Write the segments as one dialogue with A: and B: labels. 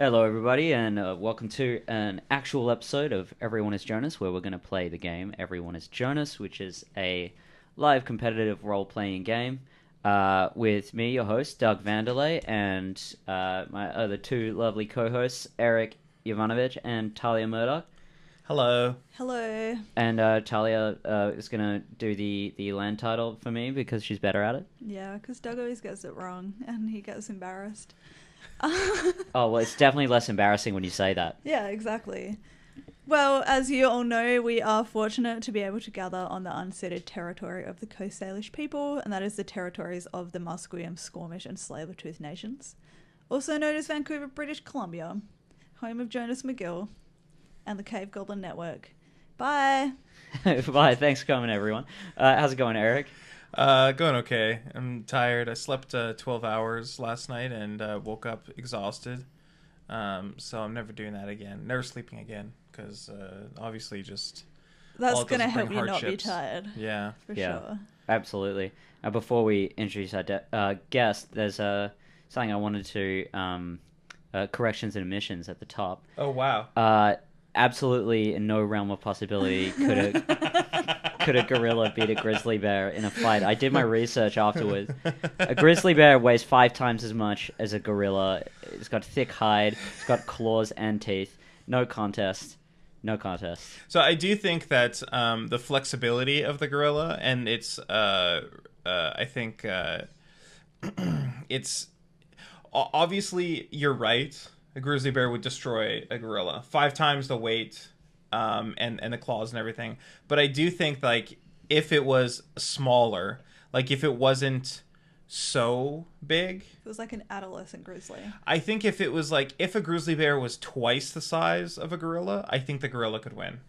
A: Hello, everybody, and welcome to an actual episode of Everyone is Jonas, where we're going to play the game Everyone is Jonas, which is a live competitive role-playing game with me, your host, Doug Vanderlei, and my other two lovely co-hosts, Eric Jovanovic and Talia Murdoch.
B: Hello.
C: Hello.
A: And Talia is going to do the land title for me because she's better at it.
C: Yeah, because Doug always gets it wrong, and he gets embarrassed.
A: Oh, well, it's definitely less embarrassing when you say that.
C: Yeah, exactly. Well, as you all know, we are fortunate to be able to gather on the unceded territory of the Coast Salish people, and that is the territories of the Musqueam, Squamish, and Tsleil-Waututh nations, also known as Vancouver, British Columbia, home of Jonas McGill and the Cave Goblin Network. Bye.
A: Bye. Thanks for coming, everyone. How's it going, Eric?
B: Going okay. I'm tired. I slept 12 hours last night and woke up exhausted. So I'm never doing that again. Never sleeping again because obviously just...
C: That's going to help you not be tired.
B: Yeah.
C: For sure.
A: Absolutely. Before we introduce our guest, there's something I wanted to... corrections and omissions at the top.
B: Oh, wow.
A: Absolutely in no realm of possibility could a gorilla beat a grizzly bear in a fight. I did my research afterwards. A grizzly bear weighs 5 times as much as a gorilla. It's got thick hide. It's got claws and teeth. No contest. No contest.
B: So I do think that the flexibility of the gorilla and its, I think it's obviously you're right. A grizzly bear would destroy a gorilla. 5 times the weight, and the claws and everything. But I do think, like, if it was smaller, like, if it wasn't so big...
C: It was like an adolescent grizzly.
B: I think if it was, like, if a grizzly bear was twice the size of a gorilla, I think the gorilla could win.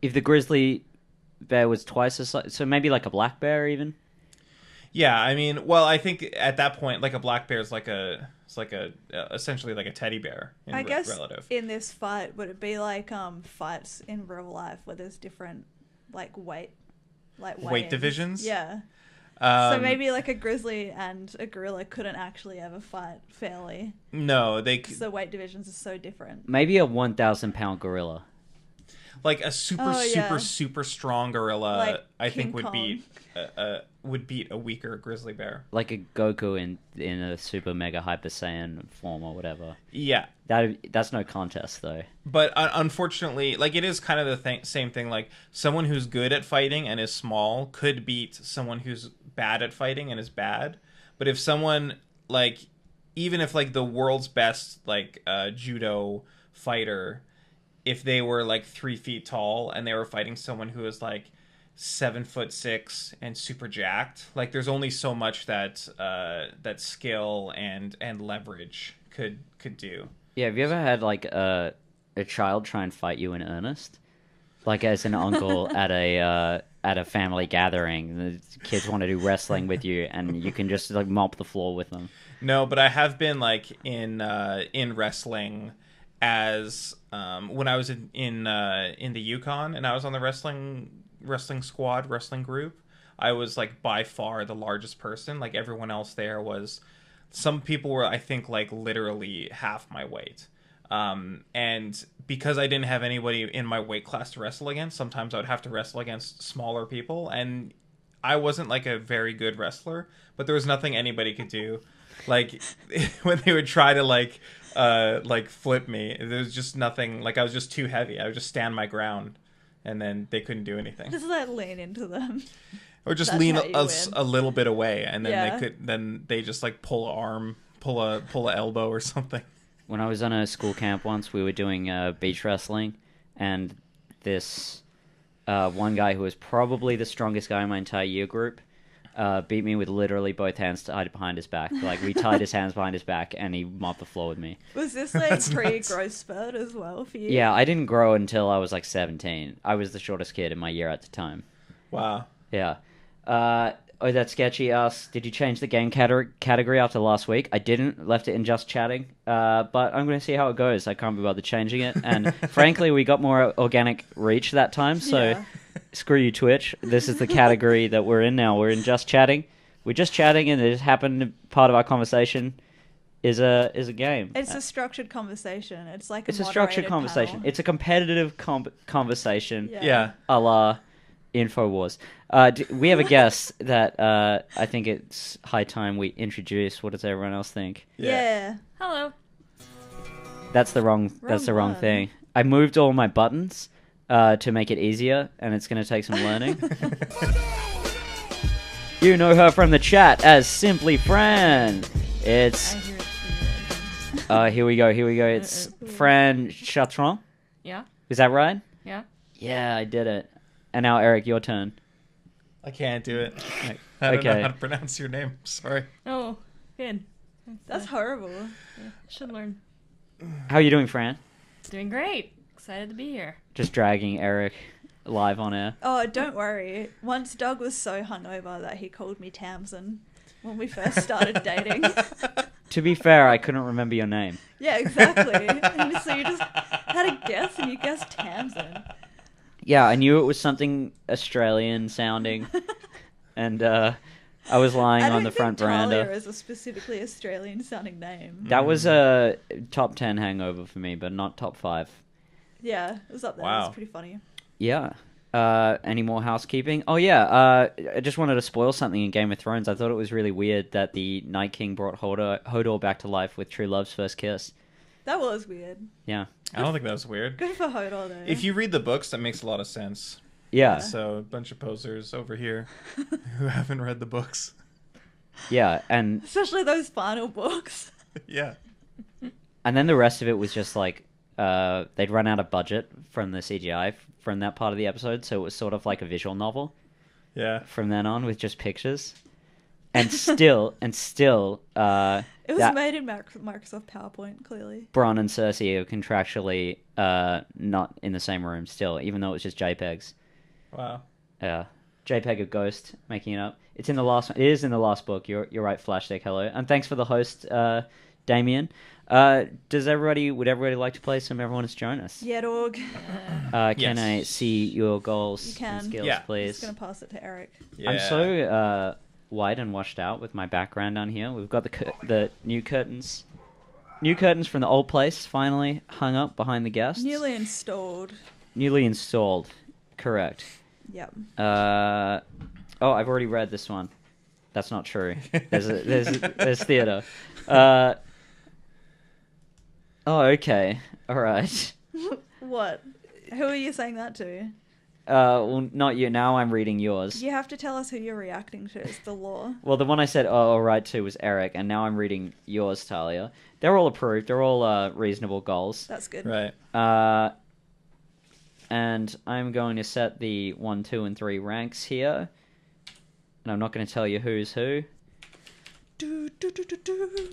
A: If the grizzly bear was twice the size... So maybe like a black bear, even?
B: Yeah, I mean, well, I think at that point, like, a black bear is like essentially like a teddy bear.
C: I guess
B: relative.
C: In this fight, would it be like fights in real life where there's different weight
B: divisions?
C: Yeah. So maybe like a grizzly and a gorilla couldn't actually ever fight fairly.
B: No,
C: because the weight divisions are so different.
A: Maybe a 1,000-pound gorilla.
B: Like a super strong gorilla,
C: like
B: I
C: King
B: think
C: Kong.
B: would beat a weaker grizzly bear.
A: Like a Goku in a super mega Hyper Saiyan form or whatever.
B: Yeah.
A: That's no contest, though.
B: But unfortunately, like, it is kind of the same thing. Like, someone who's good at fighting and is small could beat someone who's bad at fighting and is bad. But if someone, like, even if, like, the world's best, like, judo fighter... If they were like 3 feet tall and they were fighting someone who was like 7'6" and super jacked, like there's only so much that that skill and leverage could do.
A: Yeah, have you ever had like a child try and fight you in earnest? Like as an uncle at a family gathering, the kids want to do wrestling with you, and you can just like mop the floor with them.
B: No, but I have been like in wrestling. As when I was in the Yukon and I was on the wrestling squad, wrestling group, I was like by far the largest person. Like everyone else there was, some people were, I think, like literally half my weight. And because I didn't have anybody in my weight class to wrestle against, sometimes I would have to wrestle against smaller people. And I wasn't like a very good wrestler, but there was nothing anybody could do. Like when they would try to like flip me, there was just nothing. Like I was just too heavy. I would just stand my ground, and then they couldn't do anything.
C: Just like lean into them,
B: or just lean a little bit away, and then they could. Then they just like pull an arm, pull a elbow or something.
A: When I was on a school camp once, we were doing beach wrestling, and this one guy who was probably the strongest guy in my entire year group beat me with literally both hands tied behind his back. Like, we tied his hands behind his back, and he mopped the floor with me.
C: Was this like pre-growth spurt as well for you?
A: Yeah, I didn't grow until I was like 17. I was the shortest kid in my year at the time.
B: Wow.
A: Yeah. Oh, that sketchy asked, did you change the game category after last week? I didn't, left it in just chatting, but I'm going to see how it goes. I can't be bothered changing it, and frankly, we got more organic reach that time, so screw you, Twitch. This is the category that we're in now. We're in just chatting. We're just chatting, and it happened part of our conversation. is a game.
C: It's a structured conversation. It's like
A: It's a structured
C: moderated
A: conversation.
C: panel.
A: It's a competitive conversation.
B: Yeah.
A: A la InfoWars. We have a guest that I think it's high time we introduce. What does everyone else think?
C: Yeah.
D: Hello.
A: That's the wrong
C: one.
A: thing. I moved all my buttons to make it easier, and it's going to take some learning. You know her from the chat as Simply Fran. It's
D: I hear it.
A: here we go. It's Fran Chartrand.
D: Yeah.
A: Is that right?
D: Yeah.
A: Yeah, I did it. And now, Eric, your turn.
B: I can't do it.
A: Like,
B: I don't know
A: okay.
B: how to pronounce your name. Sorry.
D: Oh, good.
C: That's horrible.
D: Yeah, should learn.
A: How are you doing, Fran?
D: Doing great. Excited to be here.
A: Just dragging Eric live on air.
C: Oh, don't worry. Once Doug was so hungover that he called me Tamsin when we first started dating.
A: To be fair, I couldn't remember your name.
C: Yeah, exactly. And so you just had a guess and you guessed Tamsin.
A: Yeah, I knew it was something Australian sounding, and I was lying on the front veranda.
C: Talia is a specifically Australian sounding name.
A: That was a top 10 hangover for me, but not top 5.
C: Yeah, it was up there. It
B: Wow.
C: was pretty funny.
A: Yeah. Any more housekeeping? Oh, yeah. I just wanted to spoil something in Game of Thrones. I thought it was really weird that the Night King brought Hodor back to life with True Love's first kiss.
C: That was weird.
A: Yeah.
B: I don't think that was weird.
C: Good for Hodor, though.
B: If you read the books, that makes a lot of sense.
A: Yeah.
B: So, a bunch of posers over here who haven't read the books.
A: Yeah. And
C: Especially those final books.
B: Yeah.
A: then the rest of it was just like they'd run out of budget from the CGI from that part of the episode, so it was sort of like a visual novel
B: Yeah.
A: from then on with just pictures. And still,
C: It was
A: that
C: made in Microsoft PowerPoint, clearly.
A: Bronn and Cersei are contractually not in the same room still, even though it was just JPEGs.
B: Wow.
A: JPEG of Ghost, making it up. It's in the last. It is in the last book. You're right, Flashstick. Hello, and thanks for the host, Damien. Would everybody like to play some Everyone is Jonas?
C: Yeah, dog.
A: Can
B: Yes.
A: I see your goals
C: You can.
A: and skills,
B: Yeah.
C: I'm
A: please?
C: just going to pass it to Eric.
B: Yeah.
A: I'm so white and washed out with my background down here. We've got the new curtains. New curtains from the old place finally hung up behind the guests.
C: Newly installed.
A: Newly installed. Correct.
C: Yep.
A: Oh, I've already read this one. That's not true. There's theater. Oh, okay. All right.
C: What? Who are you saying that to?
A: Well, not you. Now I'm reading yours.
C: You have to tell us who you're reacting to. It's the law.
A: Well, the one I said, all right to was Eric, and now I'm reading yours, Talia. They're all approved. They're all reasonable goals.
C: That's good.
B: Right.
A: And I'm going to set the 1, 2, and 3 ranks here. And I'm not going to tell you who's who.
C: Do, do, do, do, do.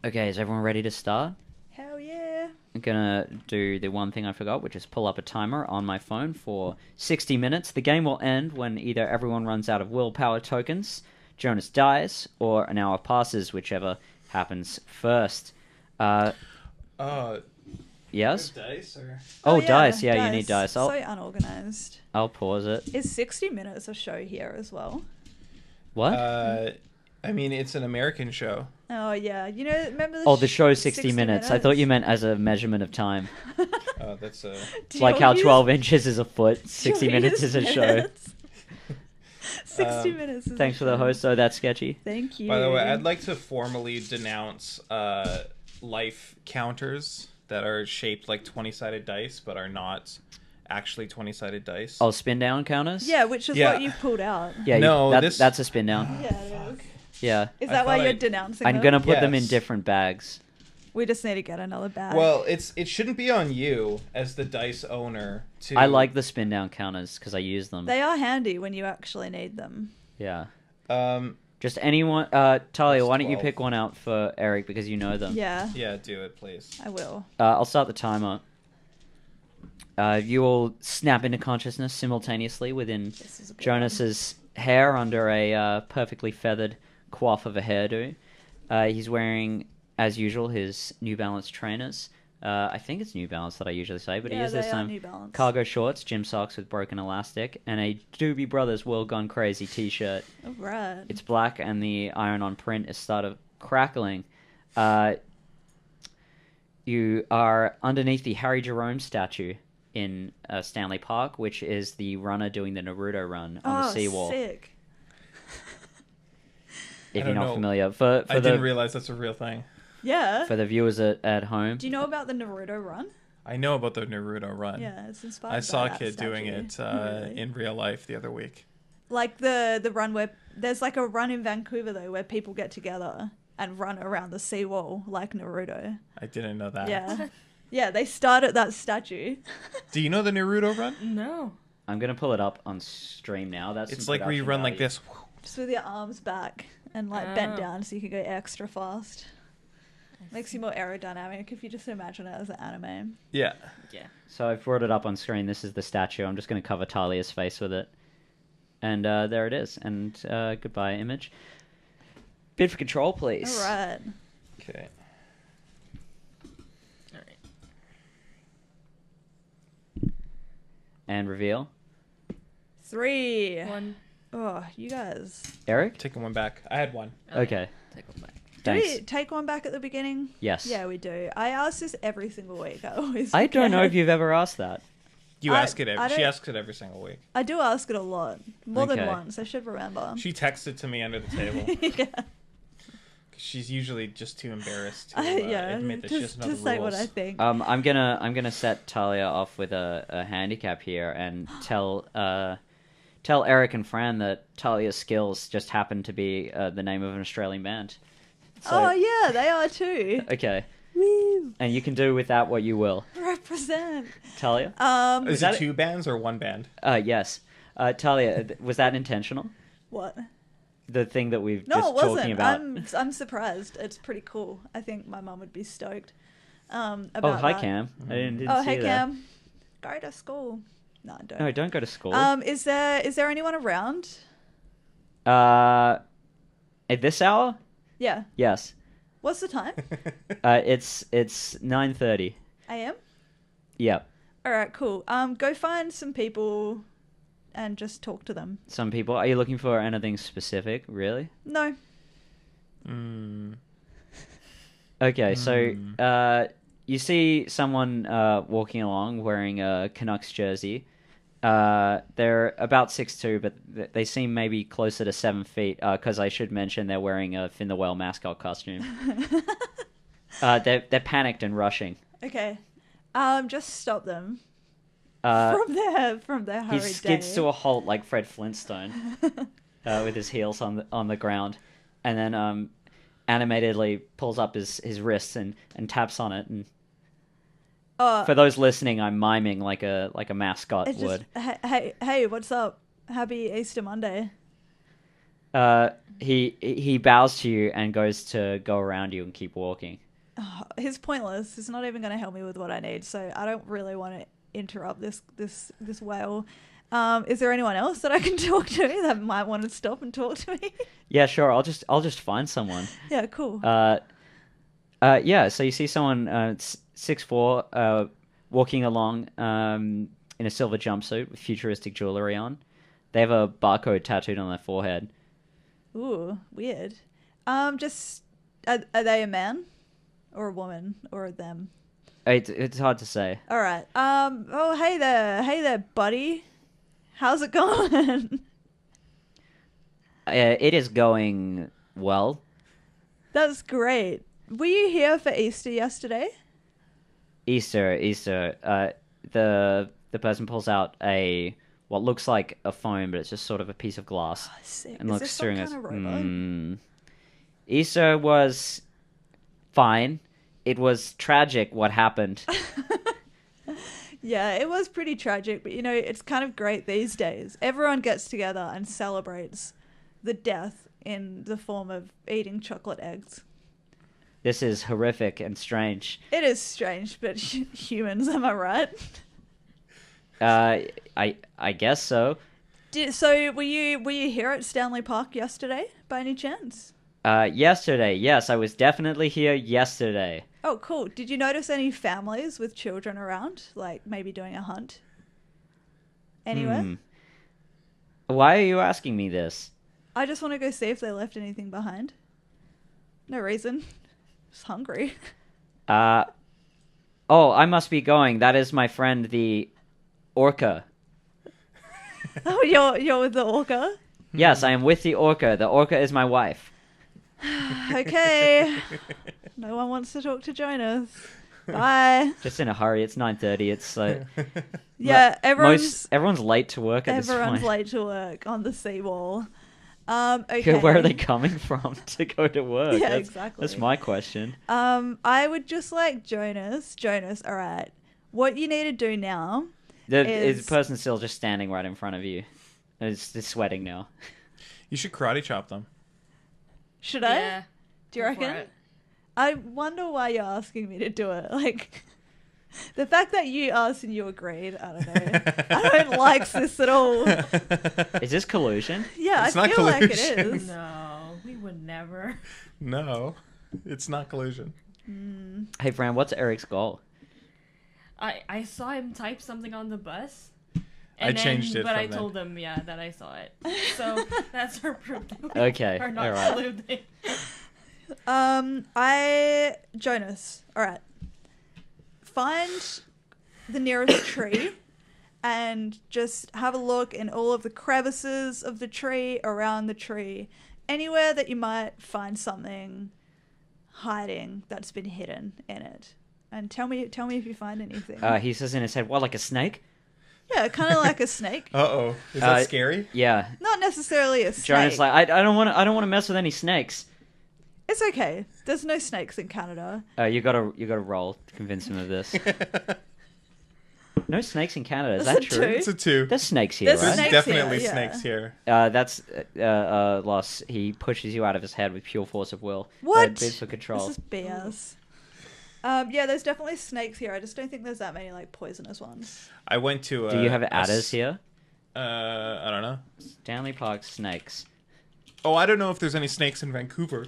A: Okay, is everyone ready to start?
C: Hell yeah.
A: I'm gonna do the one thing I forgot, which is pull up a timer on my phone for 60 minutes. The game will end when either everyone runs out of willpower tokens, Jonas dies, or an hour passes, whichever happens first. Yes?
B: Dice or?
A: Oh,
C: yeah,
A: dice. Yeah, you need dice.
C: So unorganized.
A: I'll pause it.
C: Is 60 minutes a show here as well?
A: What?
B: I mean, it's an American show.
C: Oh, yeah. You know, remember
A: The show's 60 minutes. I thought you meant as a measurement of time.
B: Oh, that's a...
A: Like how 12 inches is a foot, 60 minutes is a show.
C: 60 minutes is
A: Thanks for the host. Oh, that's sketchy.
C: Thank you.
B: By the way, I'd like to formally denounce life counters that are shaped like 20-sided dice, but are not actually 20-sided dice.
A: Oh, spin down counters?
C: Yeah, which is
B: Yeah.
C: what you've pulled out.
A: Yeah,
B: No,
A: that's a spin down.
C: Yeah, it is.
A: Yeah.
C: Is
B: I
C: that why
B: thought
C: you're
B: I-
C: denouncing
A: I'm
C: them?
A: going to put them in
B: Yes.
A: different bags.
C: We just need to get another bag.
B: Well, it shouldn't be on you as the dice owner to...
A: I like the spin down counters because I use them.
C: They are handy when you actually need them.
A: Yeah.
B: Um,
A: Just anyone... Talia,
B: That's
A: why don't you
B: 12.
A: pick one out for Eric because you know them?
C: Yeah,
B: yeah, do it, please.
C: I will.
A: I'll start the timer. You all snap into consciousness simultaneously within
C: This is a good
A: Jonas's hair under a perfectly feathered coif of a hairdo. He's wearing, as usual, his New Balance trainers. I think it's New Balance that I usually say, but he
C: Yeah,
A: is
C: they
A: this
C: are
A: time.
C: New Balance.
A: Cargo shorts, gym socks with broken elastic, and a Doobie Brothers World Gone Crazy t-shirt.
C: All right.
A: It's black, and the iron-on print is crackling, you are underneath the Harry Jerome statue in Stanley Park, which is the runner doing the Naruto run on the seawall.
C: Sick.
A: If
B: I
A: you're
B: don't
A: not
B: know.
A: familiar,
B: I didn't realize that's a real thing.
C: Yeah.
A: for the viewers at home.
C: Do you know about the Naruto run?
B: I know about the Naruto run.
C: Yeah, it's inspired.
B: I
C: by
B: saw a
C: that
B: kid doing
C: statue.
B: it
C: Really?
B: in real life the other week.
C: Like the run where there's like a run in Vancouver though where people get together and run around the seawall like Naruto.
B: I didn't know that.
C: Yeah. Yeah, they start at that statue.
B: Do you know the Naruto run?
D: No.
A: I'm gonna pull it up on stream now. That's
B: It's
A: some
B: like where you
A: production
B: run like
A: value.
B: this.
C: Just with your arms back and like bent
D: Oh.
C: down so you can go extra fast. Makes you more aerodynamic if you just imagine it as an anime.
B: Yeah.
D: Yeah.
A: So I've brought it up on screen. This is the statue. I'm just gonna cover Talia's face with it, and there it is. And goodbye, image. Bid for control, please.
C: All right.
B: Okay.
D: All right.
A: And reveal.
C: 3.
D: One.
C: Oh, you guys.
A: Eric.
B: Taking one back. I had one.
A: Okay.
D: Take one back.
C: Do
A: Thanks.
C: we take one back at the beginning?
A: Yes.
C: Yeah, we do. I ask this every single week.
A: I don't know if you've ever asked that.
B: You
C: I-
B: ask it.
C: I
B: She
C: don't-
B: asks it every single week.
C: I do ask it a lot. More than
A: Okay.
C: once. I should remember.
B: She texted to me under the table.
C: Yeah.
B: She's usually just too embarrassed to
C: Yeah,
B: admit that she
C: just
B: doesn't know
C: to
B: the
C: say
B: rules.
C: what I think.
A: I'm gonna set Talia off with a handicap here and tell Eric and Fran that Talia's skills just happen to be the name of an Australian band. So,
C: Oh yeah, they are too.
A: Okay.
C: Woo!
A: And you can do with that what you will.
C: Represent.
A: Talia?
B: Is
A: that
B: it two bands or one band?
A: Yes. Talia, was that intentional?
C: What?
A: The thing that we've
C: No,
A: just
C: it
A: talking
C: wasn't.
A: about.
C: I'm surprised. It's pretty cool. I think my mum would be stoked. About
A: Oh, hi
C: that.
A: Cam. I didn't
C: Oh,
A: see
C: hey
A: that.
C: Cam. Go to school. No, don't.
A: No, don't go to school.
C: Is there anyone around?
A: At this hour?
C: Yeah.
A: Yes.
C: What's the time?
A: It's 9:30.
C: AM.
A: Yep.
C: All right, cool. Go find some people and just talk to them.
A: Some people. Are you looking for anything specific? Really?
C: No.
A: Okay, so you see someone walking along wearing a Canucks jersey. They're about 6'2", but they seem maybe closer to 7 feet. Because I should mention they're wearing a Finn the Whale mascot costume. They're panicked and rushing.
C: Okay. Just stop them
A: Uh,
C: from their
A: he
C: hurried
A: skids
C: day.
A: to a halt like Fred Flintstone, with his heels on the ground, and then animatedly pulls up his wrists and taps on it. And for those listening, I'm miming like a mascot
C: It's
A: would.
C: just, hey, what's up? Happy Easter Monday.
A: He bows to you and goes to go around you and keep walking.
C: Oh, he's pointless. He's not even going to help me with what I need, so I don't really want to interrupt this whale. Is there anyone else that I can talk to that might want to stop and talk to me?
A: Yeah, sure. I'll just find someone.
C: Yeah, cool.
A: Yeah. So you see someone 6'4", walking along in a silver jumpsuit with futuristic jewelry on. They have a barcode tattooed on their forehead.
C: Ooh, weird. Just are they a man or a woman or a them?
A: It's hard to say.
C: All right. Oh, hey there, buddy. How's it going?
A: It is going well.
C: That's great. Were you here for Easter yesterday?
A: Easter. The person pulls out what looks like a phone, but it's just sort of a piece of glass.
C: Oh, sick.
A: And
C: Is
A: looks
C: this some
A: through
C: kind of robot?
A: Easter was fine. It was tragic what happened.
C: Yeah, it was pretty tragic, but it's kind of great these days. Everyone gets together and celebrates the death in the form of eating chocolate eggs.
A: This is horrific and strange.
C: It is strange, but humans, am I right?
A: I guess so.
C: So were you here at Stanley Park yesterday by any chance?
A: Yesterday, yes, I was definitely here yesterday.
C: Oh, cool. Did you notice any families with children around, like maybe doing a hunt? Anywhere?
A: Why are you asking me this?
C: I just want to go see if they left anything behind. No reason. Just hungry.
A: Oh, I must be going. That is my friend, the orca.
C: Oh, you're with the orca?
A: Yes, I am with the orca. The orca is my wife.
C: Okay. No one wants to talk to Jonas. Bye.
A: Just in a hurry. It's 9:30. It's
C: Yeah,
A: everyone's late to work at this point.
C: everyone's late to work on the seawall. Okay.
A: Where are they coming from to go to work?
C: Yeah,
A: That's
C: exactly.
A: my question.
C: I would just like Jonas, all right. What you need to do now
A: The person still just standing right in front of you. It's sweating now.
B: You should karate chop them.
C: should I?
D: Yeah.
C: Do you
D: Go for
C: reckon?
D: it.
C: I wonder why you're asking me to do it. Like, the fact that you asked and you agreed, I don't know. I don't like this at all.
A: Is this collusion?
C: Yeah,
B: It's
C: I
B: not
C: feel like it
B: collusion.
C: is.
D: No, we would never.
B: No, it's not collusion.
A: Hey, Fran, what's Eric's goal?
D: I saw him type something on the bus.
B: I changed it
D: But
B: from
D: I
B: then.
D: told him, that I saw it. So that's our proof that we
A: Okay,
D: are not
A: alright.
D: colluding.
C: Jonas, all right. Find the nearest tree and just have a look in all of the crevices of the tree, around the tree, anywhere that you might find something hiding that's been hidden in it. And tell me if you find anything.
A: He says in his head, what, like a snake?
C: Yeah, kind of like a snake.
B: Uh-oh. Is that scary?
A: Yeah.
C: Not necessarily a snake.
A: Jonas like, I don't want to mess with any snakes.
C: It's okay. There's no snakes in Canada.
A: You gotta roll to convince him of this. No snakes in Canada. Is
C: That's
A: that
C: a
A: true?
C: two.
B: It's a 2.
A: There's snakes here,
C: There's
A: right?
B: There's
C: snakes
B: definitely
C: here, yeah.
B: snakes here.
A: That's loss. He pushes you out of his head with pure force of will.
C: What?
A: Bid for control.
C: This is BS. Yeah, there's definitely snakes here. I just don't think there's that many like poisonous ones.
B: I went to
A: Do you have adders here?
B: I don't know.
A: Stanley Park snakes.
B: Oh, I don't know if there's any snakes in Vancouver.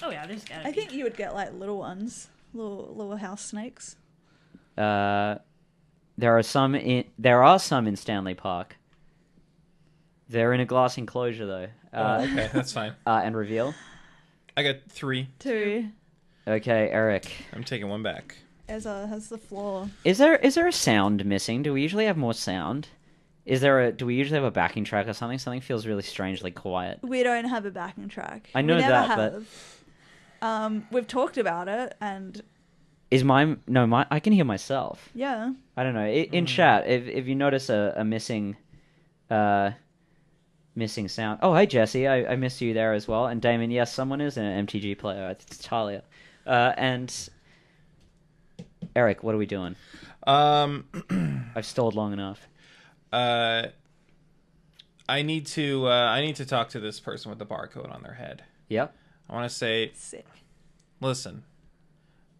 D: Oh yeah, there's gotta
C: I
D: be.
C: think you would get like little ones, little house snakes.
A: There are some in Stanley Park. They're in a glass enclosure though.
B: Okay, that's fine.
A: And reveal.
B: I got 3.
C: 2.
A: Okay, Eric.
B: I'm taking one back.
C: Ezra has the floor.
A: Is there a sound missing? Do we usually have more sound? Do we usually have a backing track or something? Something feels really strangely quiet.
C: We don't have a backing track.
A: I know
C: we never
A: that, but-
C: have. We've talked about it, and
A: Is mine? No, I can hear myself.
C: yeah,
A: I don't know. In chat, if you notice a missing, missing sound. Oh, hey Jesse, I missed you there as well. And Damon, yes, someone is an MTG player. It's Talia. And Eric, what are we doing? I've stalled long enough.
B: I need to talk to this person with the barcode on their head.
A: Yep.
B: I want to say,
C: sick.
B: listen.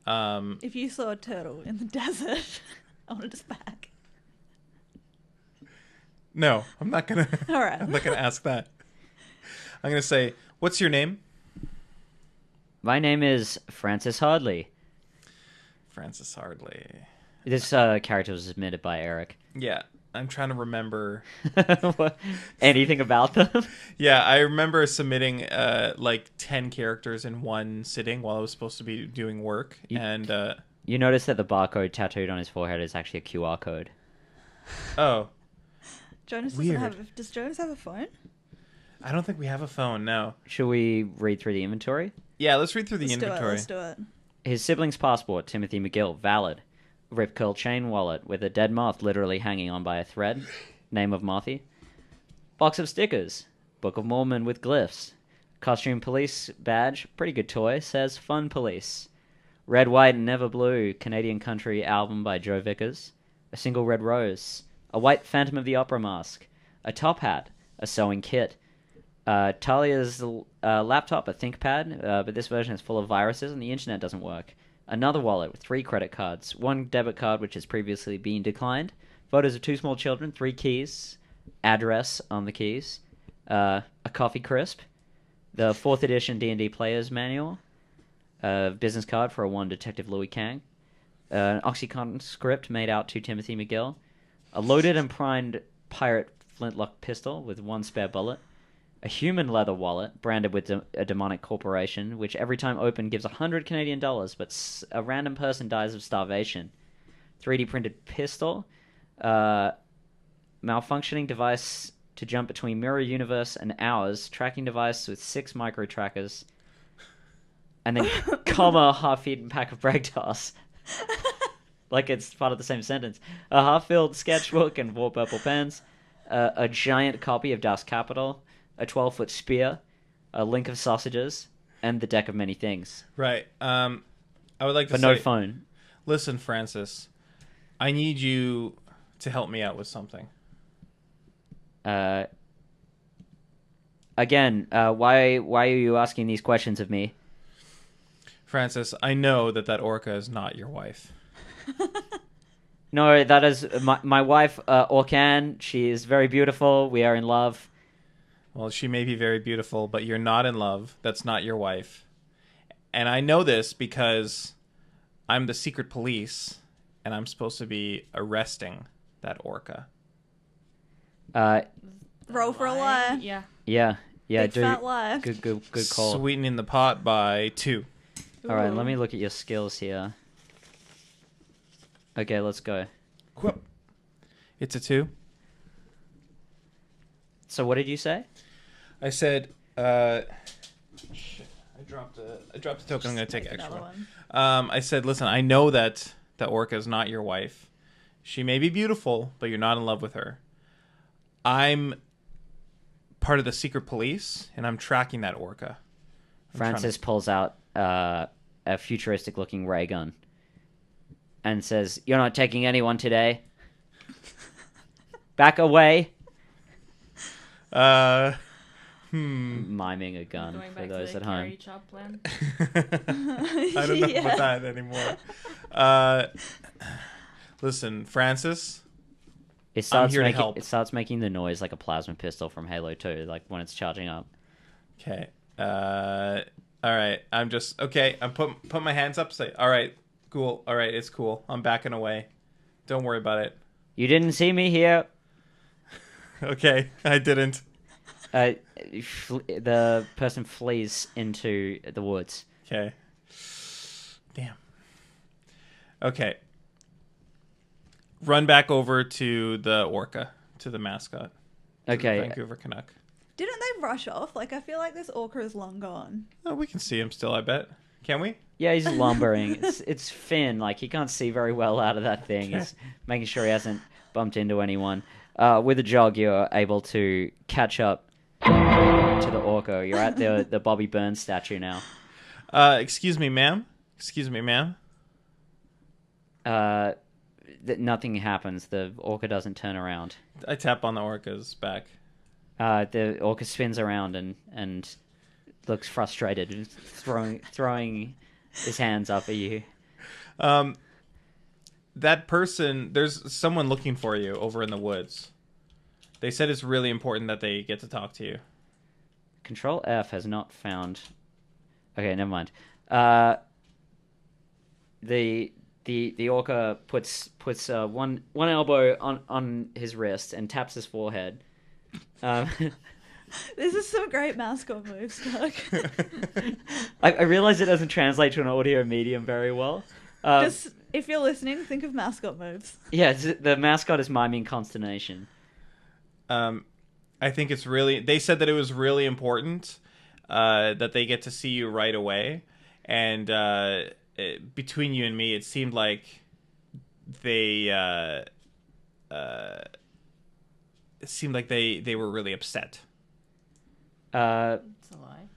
C: If you saw a turtle in the desert, I want it back.
B: No, I'm not gonna.
C: All right.
B: I'm not gonna ask that. I'm gonna say, what's your name?
A: My name is Francis Hardley.
B: Francis Hardley.
A: This character was submitted by Eric.
B: Yeah, I'm trying to remember.
A: What? Anything about them?
B: Yeah, I remember submitting like 10 characters in one sitting while I was supposed to be doing work, and
A: You notice that the barcode tattooed on his forehead is actually a QR code.
B: oh,
C: Jonas
B: Weird.
C: Does Jonas have a phone?
B: I don't think we have a phone. No.
A: Should we read through the inventory?
B: Yeah, let's read through the inventory.
C: Let's do it.
A: His sibling's passport, Timothy McGill, valid. Rip curl chain wallet with a dead moth literally hanging on by a thread. Name of Mothy. Box of stickers. Book of Mormon with glyphs. Costume police badge. Pretty good toy. Says Fun Police. Red, White, and Never Blue. Canadian country album by Joe Vickers. A single red rose. A white Phantom of the Opera mask. A top hat. A sewing kit. Talia's laptop, a ThinkPad, but this version is full of viruses and the internet doesn't work. Another wallet with 3 credit cards, 1 debit card which has previously been declined, photos of 2 small children, 3 keys, address on the keys, a coffee crisp, the 4th edition D&D Player's Manual, a business card for a 1 Detective Louis Kang, an Oxycontin script made out to Timothy McGill, a loaded and primed pirate flintlock pistol with 1 spare bullet, a human leather wallet branded with a demonic corporation, which every time opened gives 100 Canadian dollars, but a random person dies of starvation. 3D printed pistol, malfunctioning device to jump between mirror universe and ours, tracking device with 6 micro trackers, and then half-eaten pack of brake toss. Like it's part of the same sentence. A half-filled sketchbook and 4 purple pens, a giant copy of Das Kapital, a 12-foot spear, a link of sausages, and the deck of many things.
B: Right. I would like to
A: But
B: say...
A: no phone.
B: Listen, Francis, I need you to help me out with something.
A: Again, why are you asking these questions of me?
B: Francis, I know that orca is not your wife.
A: No, that is my wife, Orkan. She is very beautiful. We are in love.
B: Well, she may be very beautiful, but you're not in love. That's not your wife. And I know this because I'm the secret police, and I'm supposed to be arresting that orca.
C: Roll for a lie.
D: Yeah.
A: Yeah.
C: Big fat lie.
A: Good call.
B: Sweetening the pot by 2.
A: All right, let me look at your skills here. Okay, let's go.
B: Quip. It's a 2.
A: So what did you say?
B: I said, shit, I dropped a token. I'm going to take extra.
C: One.
B: I said, listen, I know that the orca is not your wife. She may be beautiful, but you're not in love with her. I'm part of the secret police, and I'm tracking that orca.
A: Francis pulls out a futuristic-looking ray gun and says, "You're not taking anyone today. Back away." Miming a gun
D: Going
A: for
D: back
A: those
D: to the
A: at home.
D: carry chop plan.
B: I don't know about that anymore. Listen, Francis,
A: It starts
B: here to
A: making
B: help.
A: it starts making the noise like a plasma pistol from Halo 2, like when it's charging up.
B: Okay. All right. I'm just okay. I'm put my hands up. Say, all right, cool. All right, it's cool. I'm backing away. Don't worry about it.
A: You didn't see me here.
B: Okay, I didn't.
A: The person flees into the woods.
B: Okay. Damn. Okay. Run back over to the orca, to the mascot. To
A: Okay.
B: the Vancouver Canuck.
C: Didn't they rush off? Like, I feel like this orca is long gone.
B: Oh, we can see him still, I bet. Can we?
A: Yeah, he's lumbering. It's Finn. Like, he can't see very well out of that thing. He's making sure he hasn't bumped into anyone. With a jog, you're able to catch up to the orca. You're at the Bobby Burns statue now.
B: Excuse me, ma'am. Excuse me, ma'am.
A: Nothing happens. The orca doesn't turn around.
B: I tap on the orca's back.
A: The orca spins around and looks frustrated, throwing his hands up at you.
B: That person, there's someone looking for you over in the woods. They said it's really important that they get to talk to you.
A: Control F has not found. Okay, never mind. The orca puts one elbow on his wrist and taps his forehead.
C: This is some great mascot moves, Doug.
A: I realize it doesn't translate to an audio medium very well.
C: Just, if you're listening, think of mascot moves.
A: Yeah, the mascot is miming consternation.
B: I think it's really... They said that it was really important that they get to see you right away. And between you and me, it seemed like they... it seemed like they were really upset.
D: It's a lie.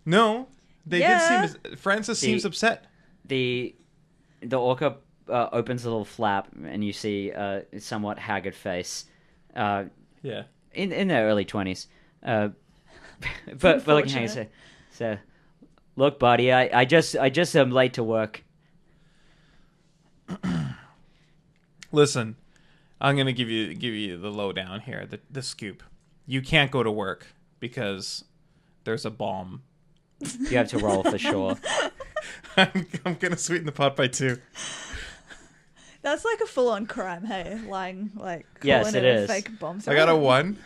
B: No, they
C: Yeah.
B: did seem... Francis seems upset.
A: The orca opens a little flap, and you see a somewhat haggard face.
B: Yeah.
A: In their early 20s. But looking at you, so, look, buddy, I just am late to work.
B: Listen, I'm gonna give you the lowdown here, the scoop. You can't go to work because there's a bomb.
A: You have to roll for sure.
B: I'm gonna sweeten the pot by 2.
C: That's like a full-on crime, hey? Lying, like,
A: Yes,
C: calling
A: it
C: in a
A: is.
C: fake bomb.
B: I got a 1.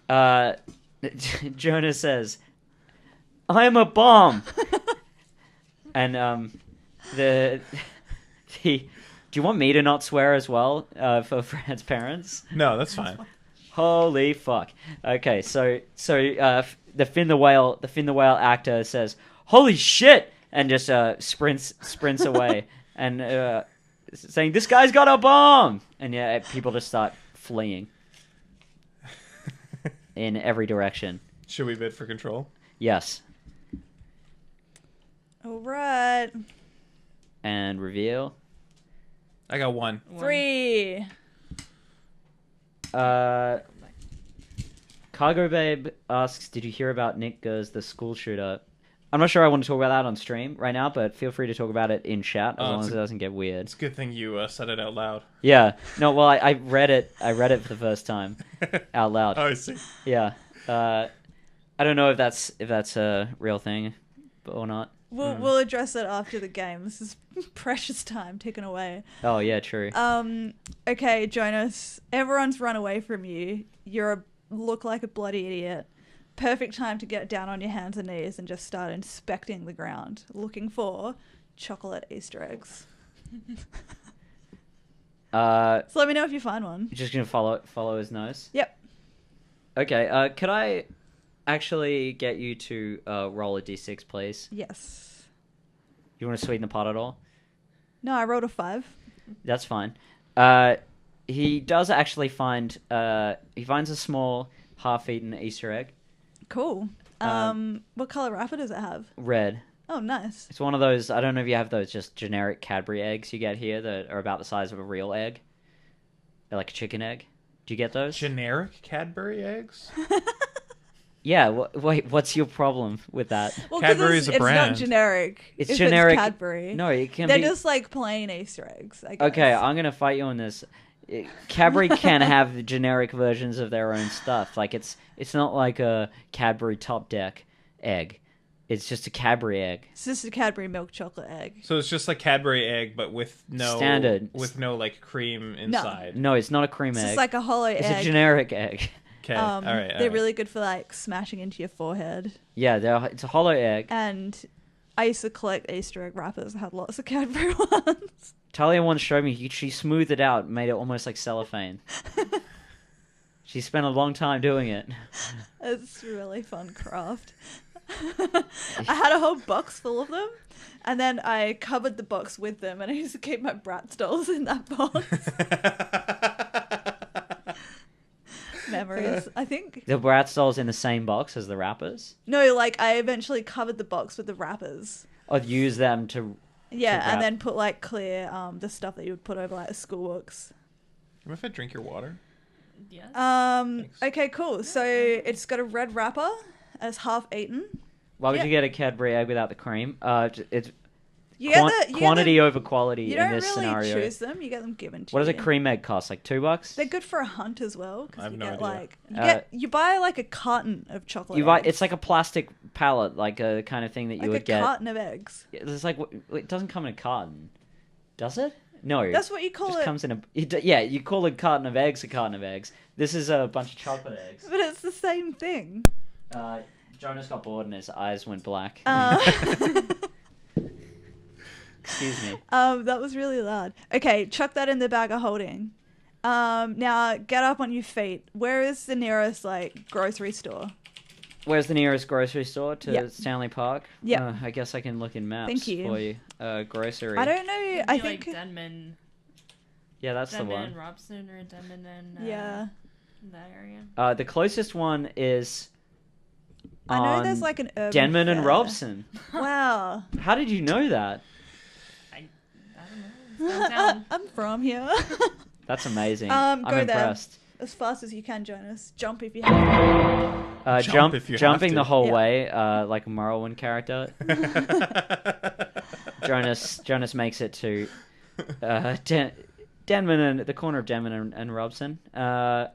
A: Jonas says, "I am a bomb," and the do you want me to not swear as well for Fran's parents?
B: No, that's fine.
A: Holy fuck. Okay, so the Finn the Whale actor says, "Holy shit," and just sprints away and saying, "This guy's got a bomb," and yeah, people just start fleeing in every direction.
B: Should we bid for control?
A: Yes.
C: All right.
A: And reveal.
B: I got one.
C: 3.
A: Cargo Babe asks, "Did you hear about Nick Gers, the school shooter?" I'm not sure I want to talk about that on stream right now, but feel free to talk about it in chat as long as it doesn't get weird.
B: It's a good thing you said it out loud.
A: Yeah. No, well, I read it. I read it for the first time out loud.
B: Oh, I see.
A: Yeah. I don't know if that's a real thing or not.
C: We'll address it after the game. This is precious time ticking away.
A: Oh yeah, true.
C: Okay, Jonas. Everyone's run away from you. Look like a bloody idiot. Perfect time to get down on your hands and knees and just start inspecting the ground, looking for chocolate Easter eggs. So let me know if you find one.
A: You're just gonna follow his nose.
C: Yep.
A: Okay. Could I actually get you to roll a d6, please?
C: Yes.
A: You want to sweeten the pot at all?
C: No, I rolled a 5.
A: That's fine. He does actually find he finds a small half-eaten Easter egg.
C: Cool. What color wrapper does it have?
A: Red.
C: Oh, nice.
A: It's one of those, I don't know if you have those just generic Cadbury eggs you get here that are about the size of a real egg. They're like a chicken egg. Do you get those?
B: Generic Cadbury eggs?
A: Yeah, wait, what's your problem with that?
C: Well, 'cause
B: Cadbury's a
C: it's
B: brand.
C: not generic.
A: It's
C: if
A: generic.
C: It's Cadbury.
A: No, it can
C: They're
A: be...
C: just like plain Easter eggs, I guess.
A: Okay, I'm going to fight you on this. Cadbury can have the generic versions of their own stuff. Like, it's not like a Cadbury Top Deck egg. It's just a Cadbury egg.
C: It's just a Cadbury milk chocolate egg.
B: So it's just like Cadbury egg, but with no
A: Standard.
B: with no like cream inside.
A: No, it's not a cream
C: It's
A: egg.
C: just like a hollow egg.
A: It's a generic egg.
B: Okay, all right.
C: They're really good for like smashing into your forehead.
A: Yeah, it's a hollow egg.
C: And I used to collect Easter egg wrappers. I had lots of Cadbury ones.
A: Talia once showed me, she smoothed it out, made it almost like cellophane. She spent a long time doing it.
C: It's a really fun craft. I had a whole box full of them, and then I covered the box with them, and I used to keep my Bratz dolls in that box. Memories, I think.
A: The Bratz dolls in the same box as the wrappers?
C: No, like I eventually covered the box with the wrappers.
A: I'd use them to...
C: Yeah,
A: wrap.
C: and then put like clear the stuff that you would put over like the school books.
B: What if I drink your water?
D: Yes.
B: Thanks.
C: Okay, cool. So it's got a red wrapper. It's half eaten.
A: Why would
C: Yeah.
A: you get a Cadbury egg without the cream? It's
C: You get
A: quantity over quality
C: You
A: in
C: don't
A: this
C: really
A: scenario.
C: choose them. You get them given to
A: What
C: you.
A: does a cream egg cost? Like $2?
C: They're good for a hunt as well
B: I
C: because
B: have
C: you
B: no
C: get
B: idea.
C: like you buy like a carton of chocolate.
A: You buy
C: eggs.
A: it's like a plastic pallet, like a kind of thing that you
C: like
A: would
C: a
A: get.
C: carton of eggs.
A: It's like it doesn't come in a carton, does it? No,
C: That's what you call
A: just
C: it.
A: comes in a. Yeah, you call a carton of eggs a carton of eggs. This is a bunch of chocolate eggs.
C: But it's the same thing.
A: Jonas got bored and his eyes went black. Excuse me.
C: That was really loud. Okay, chuck that in the bag of holding. Now get up on your feet. Where is the nearest like grocery store?
A: Where's the nearest grocery store to
C: Yep.
A: Stanley Park?
C: Yep.
A: I guess I can look in maps
C: Thank you.
A: for you. Grocery.
C: I don't know.
D: It'd
C: I
D: be
C: think
D: like Denman,
A: Yeah, that's the
D: Denman
A: one.
D: and Robson, or Denman and
C: yeah.
D: that area.
A: The closest one is.
C: I know
A: on
C: there's like an urban
A: Denman and
C: fair.
A: Robson.
C: Wow.
A: How did you know that?
D: I don't know. It's downtown.
C: I'm from here.
A: That's amazing.
C: Go
A: I'm
C: there.
A: impressed.
C: As fast as you can, Jonas. Jump if you have to.
B: Jump if you have
A: jumping
B: to.
A: the whole
C: Yeah.
A: way, like a Morrowind character. Jonas makes it to Denman and the corner of Denman and Robson.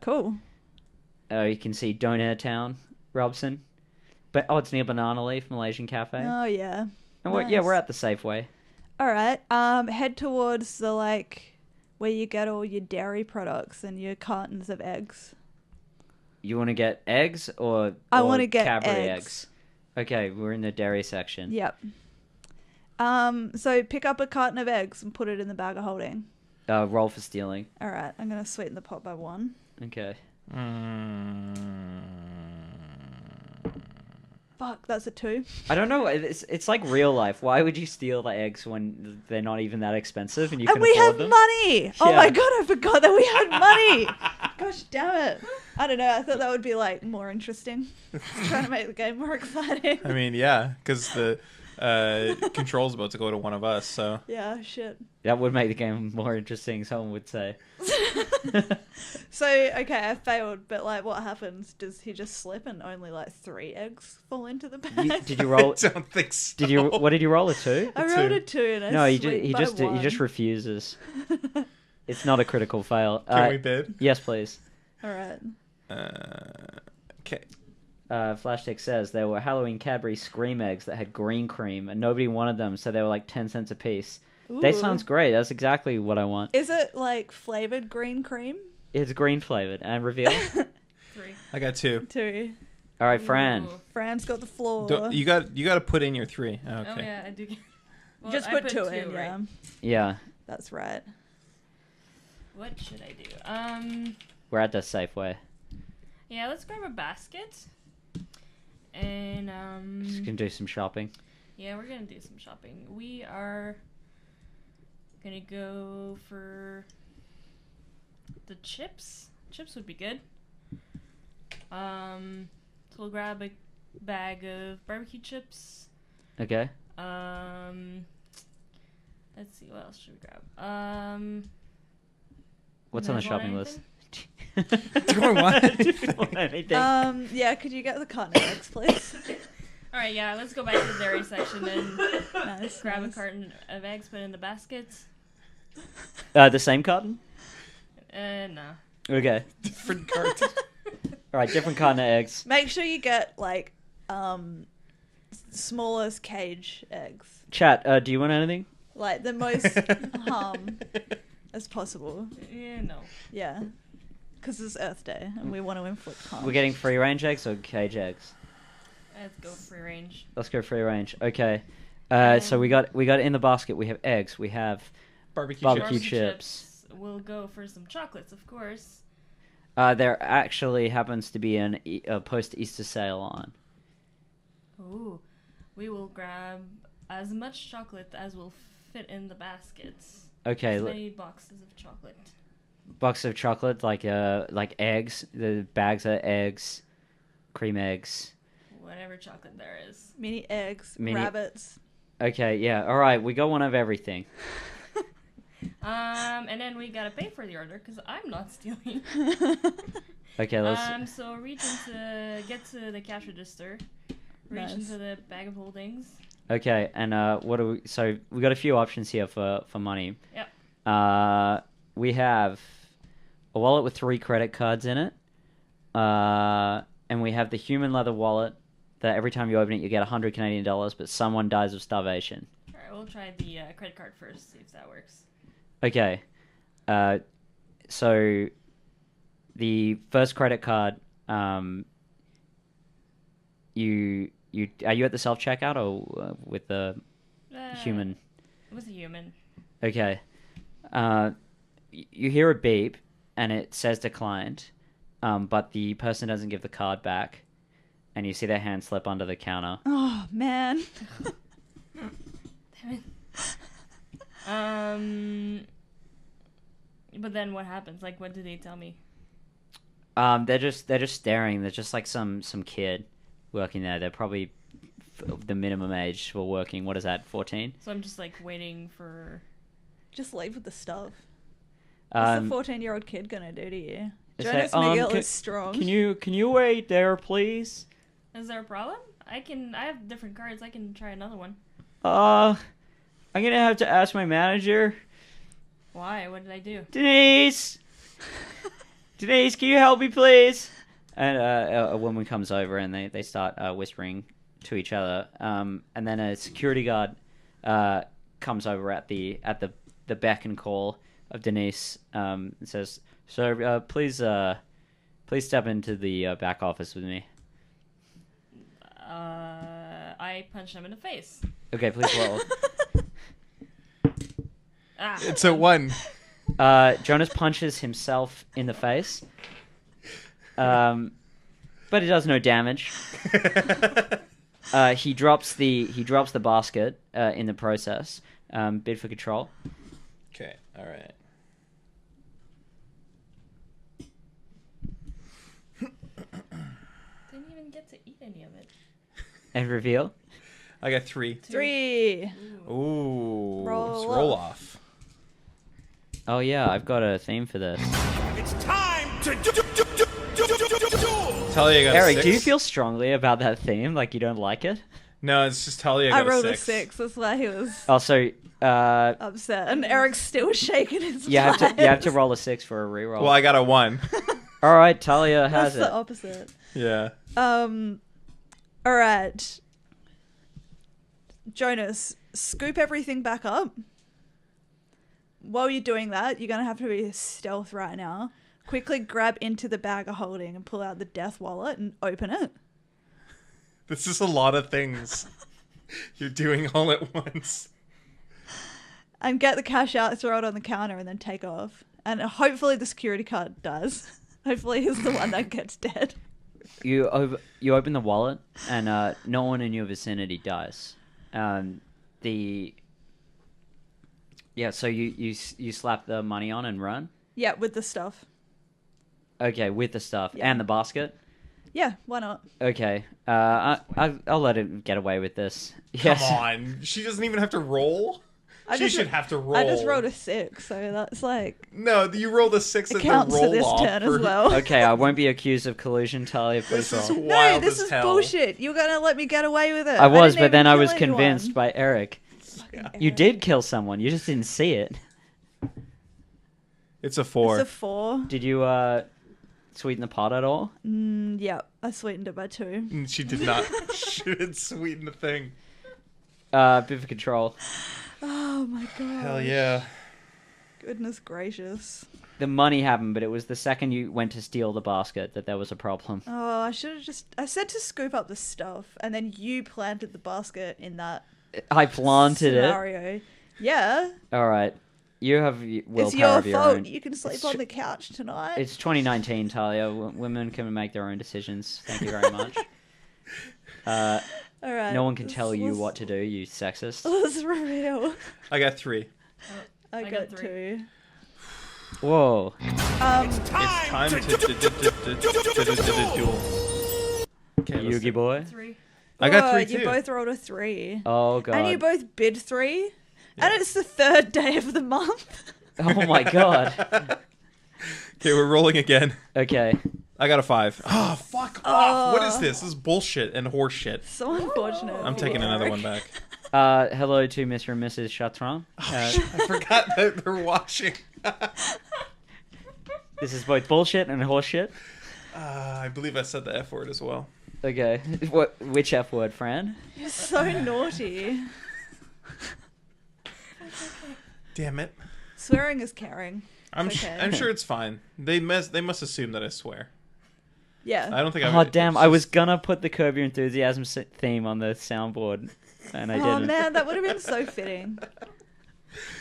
C: Cool.
A: You can see Donair Town, Robson. But it's near Banana Leaf Malaysian Cafe.
C: Oh yeah.
A: And we're
C: nice.
A: at the Safeway.
C: All right. Head towards the like where you get all your dairy products and your cartons of eggs.
A: You want to get eggs or
C: I
A: or
C: wanna get
A: Cadbury
C: eggs.
A: Okay, we're in the dairy section.
C: Yep. So pick up a carton of eggs and put it in the bag of holding.
A: Roll for stealing.
C: All right, I'm gonna sweeten the pot by 1.
A: Okay.
C: Fuck, that's a 2.
A: I don't know. It's like real life. Why would you steal the eggs when they're not even that expensive and you
C: And
A: can
C: we
A: afford
C: have
A: them?
C: money. Oh
A: Yeah.
C: my god, I forgot that we had money. Gosh damn it. I don't know. I thought that would be like more interesting. Trying to make the game more exciting.
B: I mean, yeah, because the control's about to go to one of us, so.
C: Yeah, shit.
A: That would make the game more interesting, someone would say.
C: So, okay, I failed, but like what happens? Does he just slip and only like 3 eggs fall into the bag?
A: Did you roll?
B: I don't think so.
A: Did you? What did you roll? A 2?
C: I rolled
B: two.
C: a 2 and I
A: No, he
C: sweet by
A: just
C: 1.
A: refuses. It's not a critical fail.
B: Can we bid?
A: Yes, please.
C: All right.
B: Okay.
A: Flashtick says there were Halloween Cadbury Scream eggs that had green cream, and nobody wanted them, so they were like 10 cents a piece. That
C: Ooh.
A: sounds great. That's exactly what I want.
C: Is it like flavored green cream?
A: It's green flavored. And reveal.
D: 3.
B: I got 2.
C: 2.
A: All right, Fran.
D: Ooh.
C: Fran's got the floor.
B: You got to put in your 3. Oh, okay.
D: Oh yeah, I do. Well,
C: Just
D: I
C: put 2 in,
D: right?
C: yeah.
A: Yeah,
C: That's right.
D: What should I do?
A: we're at the Safeway.
D: Yeah, let's grab a basket. And
A: Just gonna do some shopping.
D: yeah, we're gonna do some shopping. We are gonna go for the chips. Chips would be good. So we'll grab a bag of barbecue chips.
A: Okay.
D: Let's see, what else should we grab?
A: What's
D: You
A: on the
D: guys want
A: shopping list?
B: Do I want-
A: Do you want anything?
C: Yeah, could you get the carton of eggs, please?
D: Alright, yeah, let's go back to the dairy section and
C: Nice.
D: grab a
C: nice.
D: carton of eggs, put it in the baskets.
A: The same carton?
D: No.
A: Okay.
B: Different cards.
A: All right, different carton of eggs.
C: Make sure you get like smallest cage eggs,
A: Chat, do you want anything?
C: like the most as possible.
D: Yeah, no.
C: Yeah, because it's Earth Day and we want to inflict harm.
A: We're getting free range eggs or cage eggs?
D: Let's go free range.
A: Let's go free range. Okay. So we got in the basket. We have eggs. We have
B: Barbecue
A: Barbecue
B: chips.
A: chips.
D: We'll go for some chocolates, of course.
A: there actually happens to be a post Easter sale on.
D: Ooh. We will grab as much chocolate as will fit in the baskets.
A: Okay,
D: As many boxes of chocolate.
A: box of chocolate like eggs. The bags are eggs, cream eggs.
D: Whatever chocolate there is.
C: Mini eggs,
A: Mini-
C: rabbits.
A: Okay, yeah. All right, we got one of everything.
D: And then we gotta pay for the order because I'm not stealing.
A: Okay, let's.
D: So get to the cash register, reach
C: Nice.
D: into the bag of holdings.
A: Okay, and what do we? So we got a few options here for money.
D: Yep.
A: We have a wallet with 3 credit cards in it, and we have the human leather wallet that every time you open it you get 100 Canadian dollars, but someone dies of starvation.
D: All right, we'll try the credit card first, see if that works.
A: Okay, so the first credit card, you are you at the self checkout or with the human?
D: It was a human.
A: Okay. You hear a beep, and it says declined, but the person doesn't give the card back, and you see their hand slip under the counter.
C: Oh man.
D: Damn it. But then what happens? Like, what do they tell me?
A: They're just staring. They're just like some kid working there. They're probably the minimum age for working. What is that? 14.
D: So I'm just like waiting for.
C: Just leave with the stuff. What's the 14-year-old kid gonna do to you? Jonas McGill is strong.
A: Can you wait there, please?
D: Is there a problem? I have different cards. I can try another one.
A: I'm gonna have to ask my manager.
D: Why? What did I do?
A: Denise, Denise, can you help me, please? And a woman comes over, and they start whispering to each other. And then a security guard comes over at the beck and call of Denise, and says, "Sir, please Please step into the back office with me.
D: I punch him in the face.
A: Okay, please roll.
B: It's a 1.
A: Jonas punches himself in the face, but he does no damage. He drops the basket in the process. Bid for control.
B: Okay, all right.
D: Didn't even get to eat any of it.
A: And reveal.
B: I got 3.
C: 3.
B: Ooh.
C: Roll
B: off.
A: Oh yeah, I've got a theme for this.
E: It's time to do.
B: Talia got
A: Eric,
B: a 6.
A: do you feel strongly about that theme? Like you don't like it?
B: No, it's just Talia
C: I
B: got
C: rolled
B: a
C: a
B: 6.
C: 6. That's why he was
A: Also,
C: upset. And Eric's still shaking his
A: you have to
C: legs.
A: roll a 6 for a reroll.
B: Well, I got a 1.
A: All right, Talia
C: That's
A: has
C: the
A: it.
C: opposite.
B: Yeah.
C: All right. Jonas, scoop everything back up. While you're doing that, you're going to have to be stealth right now. Quickly grab into the bag of holding and pull out the death wallet and open it.
B: This is a lot of things you're doing all at once.
C: And get the cash out, throw it on the counter, and then take off. And hopefully the security card does. Hopefully he's the one that gets dead.
A: You open the wallet, and no one in your vicinity dies. So you slap the money on and run.
C: Yeah, with the stuff.
A: Okay, with the stuff
C: Yeah.
A: and the basket.
C: Yeah, why not?
A: Okay, I'll let him get away with this. Yes.
B: Come on. She doesn't even have to roll? She should have to roll.
C: I just rolled a 6, so that's like...
B: No, you rolled a 6
C: It
B: at the
C: counts
B: roll
C: for this
B: off.
C: turn as well.
A: Okay, I won't be accused of collusion. Talia, please
B: This is
A: roll.
C: No,
B: wild
C: this
B: as
C: is
B: hell.
C: bullshit. You're gonna let me get away with it.
A: I was,
C: didn't
A: but then
C: even
A: I was
C: kill anyone.
A: convinced by Eric. You did kill someone. You just didn't see it.
B: It's a 4.
C: It's a 4.
A: Did you sweeten the pot at all?
C: Yeah, I sweetened it by 2.
B: She did not. She didn't sweeten the thing.
A: Bit of control.
C: Oh my god.
B: Hell yeah.
C: Goodness gracious.
A: The money happened, but it was the second you went to steal the basket that there was a problem.
C: Oh, I should have just... I said to scoop up the stuff, and then you planted the basket in that
A: I planted it.
C: scenario. Yeah.
A: All right, you have willpower
C: It's your
A: of your
C: fault.
A: own.
C: You can sleep
A: It's
C: on
A: tr-
C: the couch tonight.
A: It's 2019, Talia. Women can make their own decisions. Thank you very much.
C: All right.
A: No one can tell you what to do, you sexist.
C: Let's reveal.
B: I got 3.
C: I got
D: 3.
C: 2.
A: Whoa.
B: It's time to duel. Okay, let's
A: Yugi
B: do-
A: boy.
D: 3.
B: I got
C: Whoa,
B: 3 too.
C: You both rolled a 3.
A: Oh, God.
C: And you both bid 3. And it's the 3rd day of the month.
A: Oh, my God.
B: Okay, we're rolling again.
A: Okay.
B: I got a 5. Oh, fuck off. What is this? This is bullshit and horse shit.
C: So unfortunate.
B: I'm
C: for
B: taking
C: you,
B: another
C: Eric.
B: one back.
A: Hello to Mr. and Mrs. Chartrand.
B: I forgot that they're watching.
A: This is both bullshit and horseshit.
B: I believe I said the F word as well.
A: Okay. Which F word, Fran?
C: You're so naughty.
B: Damn it.
C: Swearing is caring.
B: I'm
C: Okay.
B: I'm sure it's fine. They must assume that I swear.
C: Yeah.
B: I don't think I.
A: Oh, damn. I was gonna put the Curb Your Enthusiasm theme on the soundboard, and I
C: Oh
A: didn't.
C: man, that would have been so fitting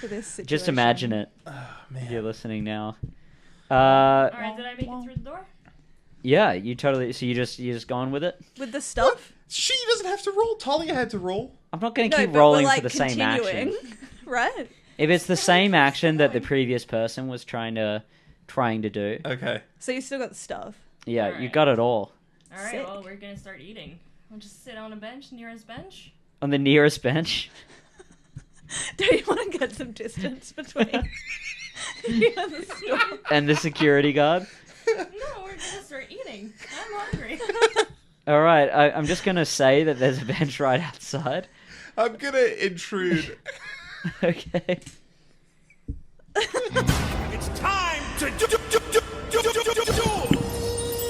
C: for this situation.
A: Just imagine it.
B: Oh,
A: If you're
B: man.
A: listening now.
D: Alright, did I make it through the door?
A: Yeah, you totally. So you just going with it?
C: With the stuff.
B: She doesn't have to roll. Talia had to roll.
A: I'm not gonna
C: No,
A: keep
C: but
A: rolling
C: we're,
A: for the same action.
C: continuing, right?
A: If it's the same action that the previous person was trying to do,
B: Okay.
C: So you still got the stuff.
A: yeah, you
D: Alright.
A: got it all
D: Alright,
C: Sick.
D: well, we're gonna start eating. We'll just sit on a bench, nearest bench.
A: on the nearest bench.
C: Don't you want to get some distance between you and the store?
A: And the security guard.
D: No, we're gonna start eating. I'm hungry.
A: All right, I'm just gonna say that there's a bench right outside.
B: I'm gonna intrude.
A: Okay.
E: It's time to duel.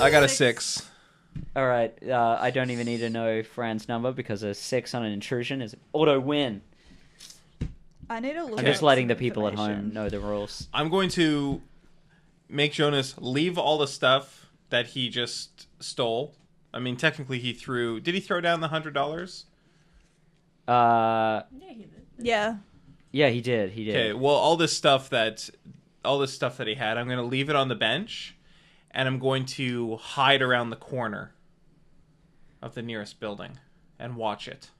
B: I got a 6.
A: All right. I don't even need to know Fran's number because a 6 on an intrusion is an auto win.
C: I need to look.
A: I'm just
C: up
A: letting
C: some
A: the people at home
C: information.
A: know the rules.
B: I'm going to make Jonas leave all the stuff that he just stole. I mean, technically, he threw. Did he throw down the $100?
A: Uh,
D: Yeah, he did.
C: Yeah.
A: yeah, he did. He did.
B: Okay. Well, all this stuff that he had, I'm gonna leave it on the bench, and I'm going to hide around the corner of the nearest building and watch it.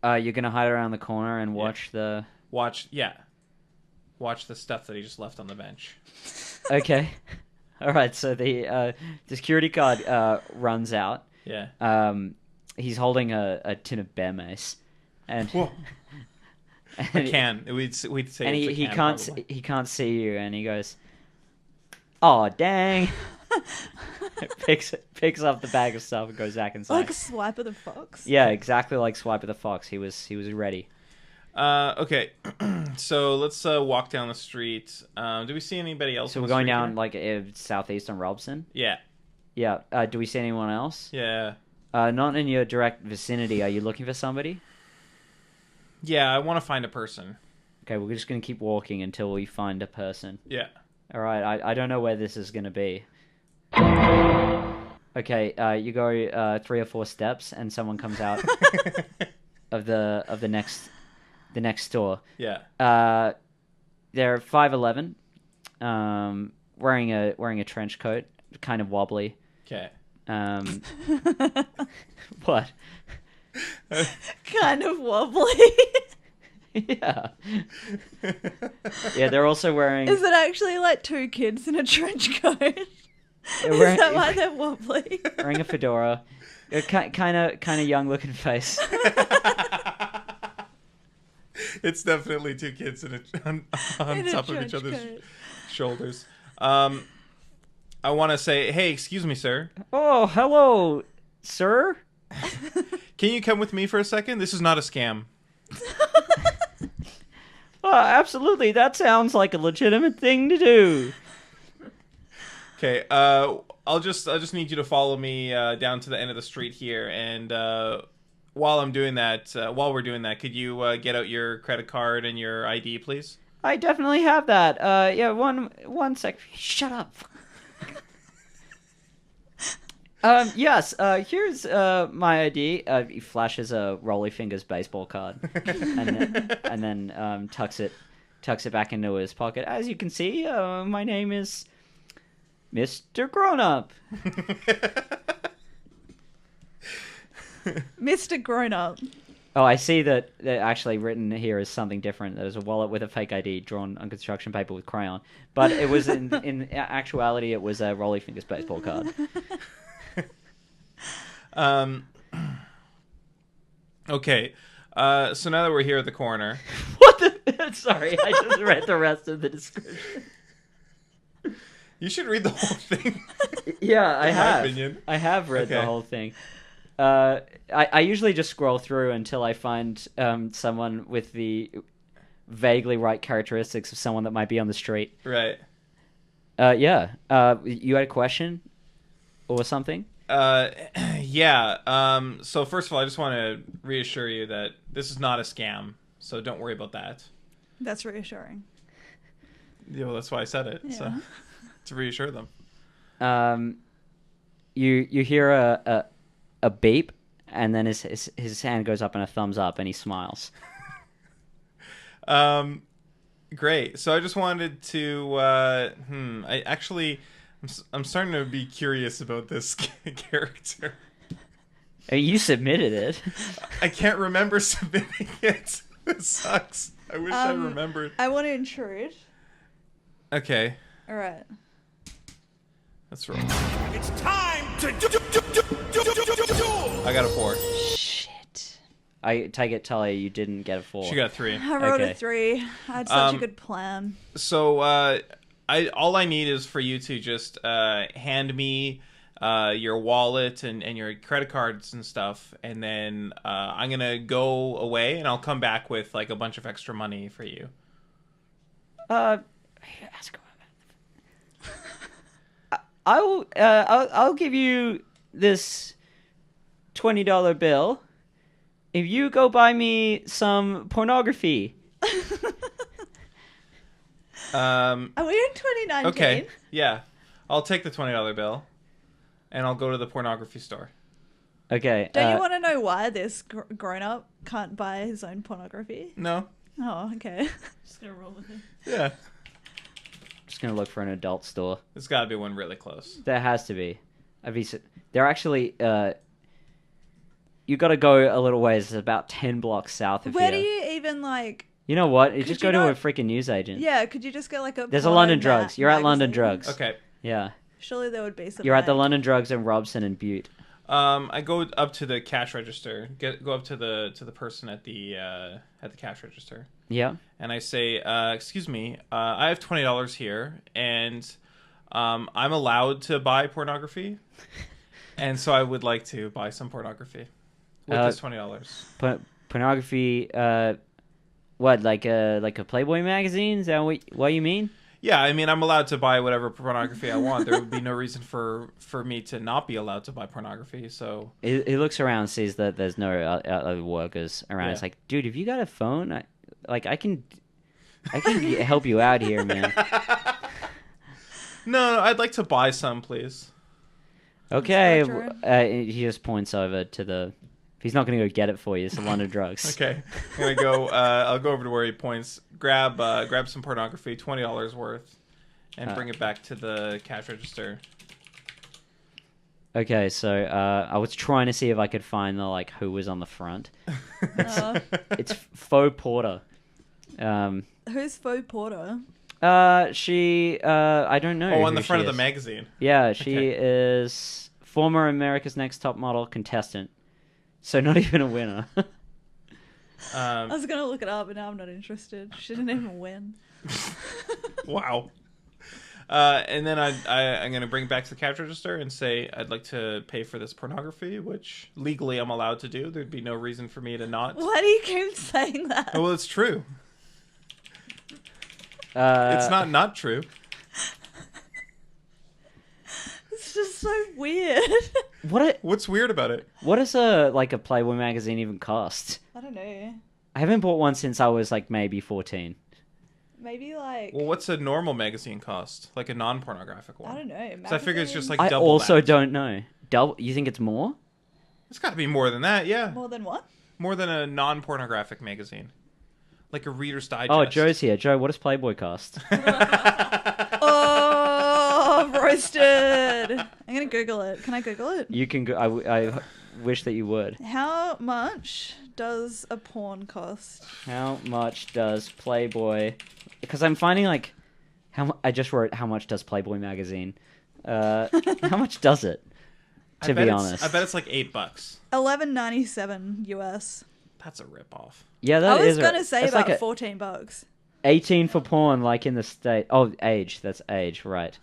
A: You're gonna hide around the corner and watch the.
B: Watch the stuff that he just left on the bench.
A: Okay. All right. So the security guard runs out.
B: Yeah.
A: He's holding a tin of bear mace, and
B: Whoa.
A: and
B: A can. We'd say
A: and
B: it's a
A: he
B: can,
A: can't
B: probably.
A: he can't see you, and he goes, "Oh dang!" picks up the bag of stuff and goes back inside.
C: Like Swipe of the Fox.
A: Yeah, exactly like Swipe of the Fox. He was ready.
B: Okay. So let's walk down the street. Do we see anybody else?
A: So
B: on
A: we're
B: the
A: going
B: street
A: down
B: here?
A: like southeast on Robson.
B: Yeah.
A: Yeah. Do we see anyone else?
B: Yeah.
A: Not in your direct vicinity. Are you looking for somebody?
B: Yeah. I want to find a person.
A: Okay, we're just gonna keep walking until we find a person.
B: Yeah.
A: All right. I don't know where this is gonna be. Okay. You go 3 or 4 steps, and someone comes out of the next store.
B: Yeah.
A: They're 5'11", wearing a trench coat, kind of wobbly.
B: Okay.
A: What?
C: Kind of wobbly.
A: Yeah. Yeah, they're also wearing.
C: Is it actually like 2 kids in a trench coat?
A: They're
C: Is
A: wearing,
C: that why they're wobbly?
A: wearing a fedora, kind of young looking face.
B: It's definitely 2 kids on
C: In a
B: top of
C: trench
B: each other's
C: coat.
B: shoulders. I want to say, hey, excuse me, sir.
A: Oh, hello, sir.
B: Can you come with me for a second? This is not a scam.
A: Absolutely. That sounds like a legitimate thing to do.
B: Okay. I'll just need you to follow me down to the end of the street here, and while we're doing that, could you get out your credit card and your ID, please?
A: I definitely have that. Yeah, one sec. Shut up. Yes, here's my ID. He flashes a Rolly Fingers baseball card, and then tucks it back into his pocket. As you can see, my name is Mr. Grown Up.
C: Mr. Grown Up.
A: Oh, I see that actually written here is something different. There's a wallet with a fake ID drawn on construction paper with crayon, but it was in actuality it was a Rolly Fingers baseball card.
B: Okay. So now that we're here at the corner,
A: What the? Sorry, I just read the rest of the description.
B: you should read the whole thing.
A: Yeah, I
B: In my
A: have.
B: opinion.
A: I have read the
B: Okay.
A: whole thing. I usually just scroll through until I find someone with the vaguely right characteristics of someone that might be on the street.
B: Right.
A: Yeah. You had a question or something?
B: Yeah. So first of all, I just want to reassure you that this is not a scam. So don't worry about that.
C: That's reassuring.
B: Yeah, well, that's why I said it. So
C: Yeah.
B: to reassure them.
A: You hear a beep, and then his hand goes up in a thumbs up, and he smiles.
B: Great. So I just wanted to. I'm starting to be curious about this character.
A: You submitted it.
B: I can't remember submitting it. This sucks. I wish I remembered.
C: I want to intrude.
B: Okay,
C: All right.
B: let's roll.
E: It's time to do.
B: I got a 4.
A: Shit. I take it, Talia, you didn't get a 4.
B: She got 3.
C: I rolled
A: Okay.
C: a 3. I had such a good plan.
B: So all I need is for you to just hand me your wallet and your credit cards and stuff, and then I'm gonna go away and I'll come back with like a bunch of extra money for you.
A: Ask I'll give you this $20 bill if you go buy me some pornography.
C: Are we in 2019?
B: Okay. Yeah. I'll take the $20 bill, and I'll go to the pornography store.
A: Okay.
C: Don't you want to know why this grown-up can't buy his own pornography?
B: No.
C: Oh, okay.
D: Just gonna roll with it.
B: Yeah.
A: Just gonna look for an adult store.
B: There's got to be one really close.
A: There has to be. They're actually. You got to go a little ways. It's about 10 blocks south of
C: Where
A: here.
C: do you even like?
A: You know what? You just
C: you
A: go to a
C: not-
A: freaking newsagent.
C: Yeah, could you just get like a?
A: There's a
C: porno
A: London Drugs. You're at London
C: magazine?
A: Drugs.
B: Okay.
A: Yeah.
C: Surely there would be some.
A: You're at the
C: like-
A: London Drugs in Robson and Butte.
B: I go up to the cash register. Go up to the person at the cash register,
A: Yeah.
B: and I say, "Excuse me, I have $20 here, and I'm allowed to buy pornography, and so I would like to buy some pornography with this $20."
A: Pornography. What? Like a Playboy magazine? Is that what you mean?
B: Yeah, I mean, I'm allowed to buy whatever pornography I want. There would be no reason for me to not be allowed to buy pornography. So
A: He looks around, sees that there's no other workers around.
B: Yeah.
A: It's like, dude, have you got a phone? I can help you out here, man.
B: no, I'd like to buy some, please.
A: Okay.
C: Instructor.
A: He just points over to the. He's not going to go get it for you. It's the London Drugs.
B: Okay, I'm gonna go. I'll go over to where he points. Grab some pornography, $20 worth, and bring it back to the cash register.
A: Okay, so I was trying to see if I could find the like who was on the front. It's Faux Porter.
C: Who's Faux Porter?
A: She I don't know.
B: Oh, on
A: who
B: the front
A: she
B: of the
A: is.
B: magazine.
A: Yeah, she
B: Okay.
A: is former America's Next Top Model contestant. So not even a winner.
C: I was gonna look it up, but now I'm not interested. She didn't even win.
B: Wow. And then I'm going to bring it back to the cash register and say I'd like to pay for this pornography, which legally I'm allowed to do. There'd be no reason for me to not.
C: Why do you keep saying that?
B: Oh, well, it's true. It's not true.
C: It's just so weird.
B: What's weird about it?
A: What does a Playboy magazine even cost?
C: I don't know.
A: I haven't bought one since I was like maybe 14.
C: Maybe like
B: Well, what's a normal magazine cost? Like a non-pornographic one?
C: I don't know.
B: So I figure it's just like
A: I
B: double
A: also
B: that.
A: don't know. Double? You think it's more?
B: It's got to be more than that, yeah.
C: more than what?
B: More than a non-pornographic magazine. Like a Reader's Digest.
A: Oh, Joe's here. Joe, what does Playboy cost?
C: Oh, roasted! I'm gonna Google it. Can I Google it?
A: You can go. I wish that you would.
C: How much does a porn cost?
A: How much does Playboy? Because I'm finding like, I just wrote how much does Playboy magazine? How much does it? To be honest,
B: I bet it's like $8.
C: $11.97 US.
B: That's a ripoff.
A: yeah,
C: I
A: that
C: was
A: is
C: gonna say
A: that's
C: about
A: like
C: $14.
A: 18 for porn, like in the state. Oh, age. That's age, right?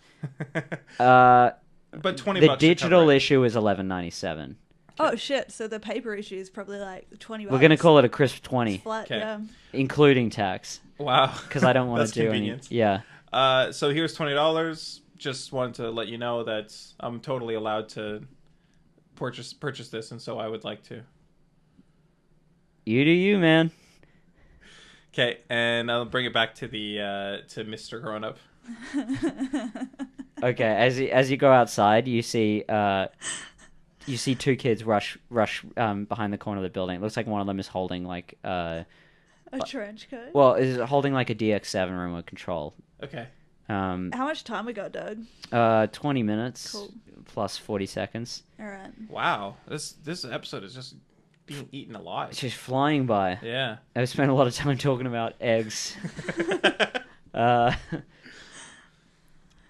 B: But $20.
A: The
B: should
A: digital
B: cover it.
A: issue is $11.97.
C: Oh shit! So the paper issue is probably like $20.
A: We're gonna call it a crisp
C: It's
A: 20,
C: flat.
B: Okay.
C: Yeah.
A: including tax,
B: Wow.
A: because I don't want
B: That's
A: to do any.
B: convenient.
A: Yeah.
B: So here's $20. Just wanted to let you know that I'm totally allowed to purchase this, and so I would like to.
A: You do you, man.
B: Okay, and I'll bring it back to the to Mr. Grown Up.
A: Okay, as you go outside, you see two kids rush behind the corner of the building. It looks like one of them is holding like
C: A trench coat.
A: well, is holding like a DX7 remote control.
B: Okay.
C: How much time we got, Doug?
A: 20 minutes
C: Cool.
A: plus 40 seconds.
C: All right.
B: Wow. This episode is just being eaten
A: It's
B: alive.
A: just flying by.
B: Yeah.
A: I've spent a lot of time talking about eggs.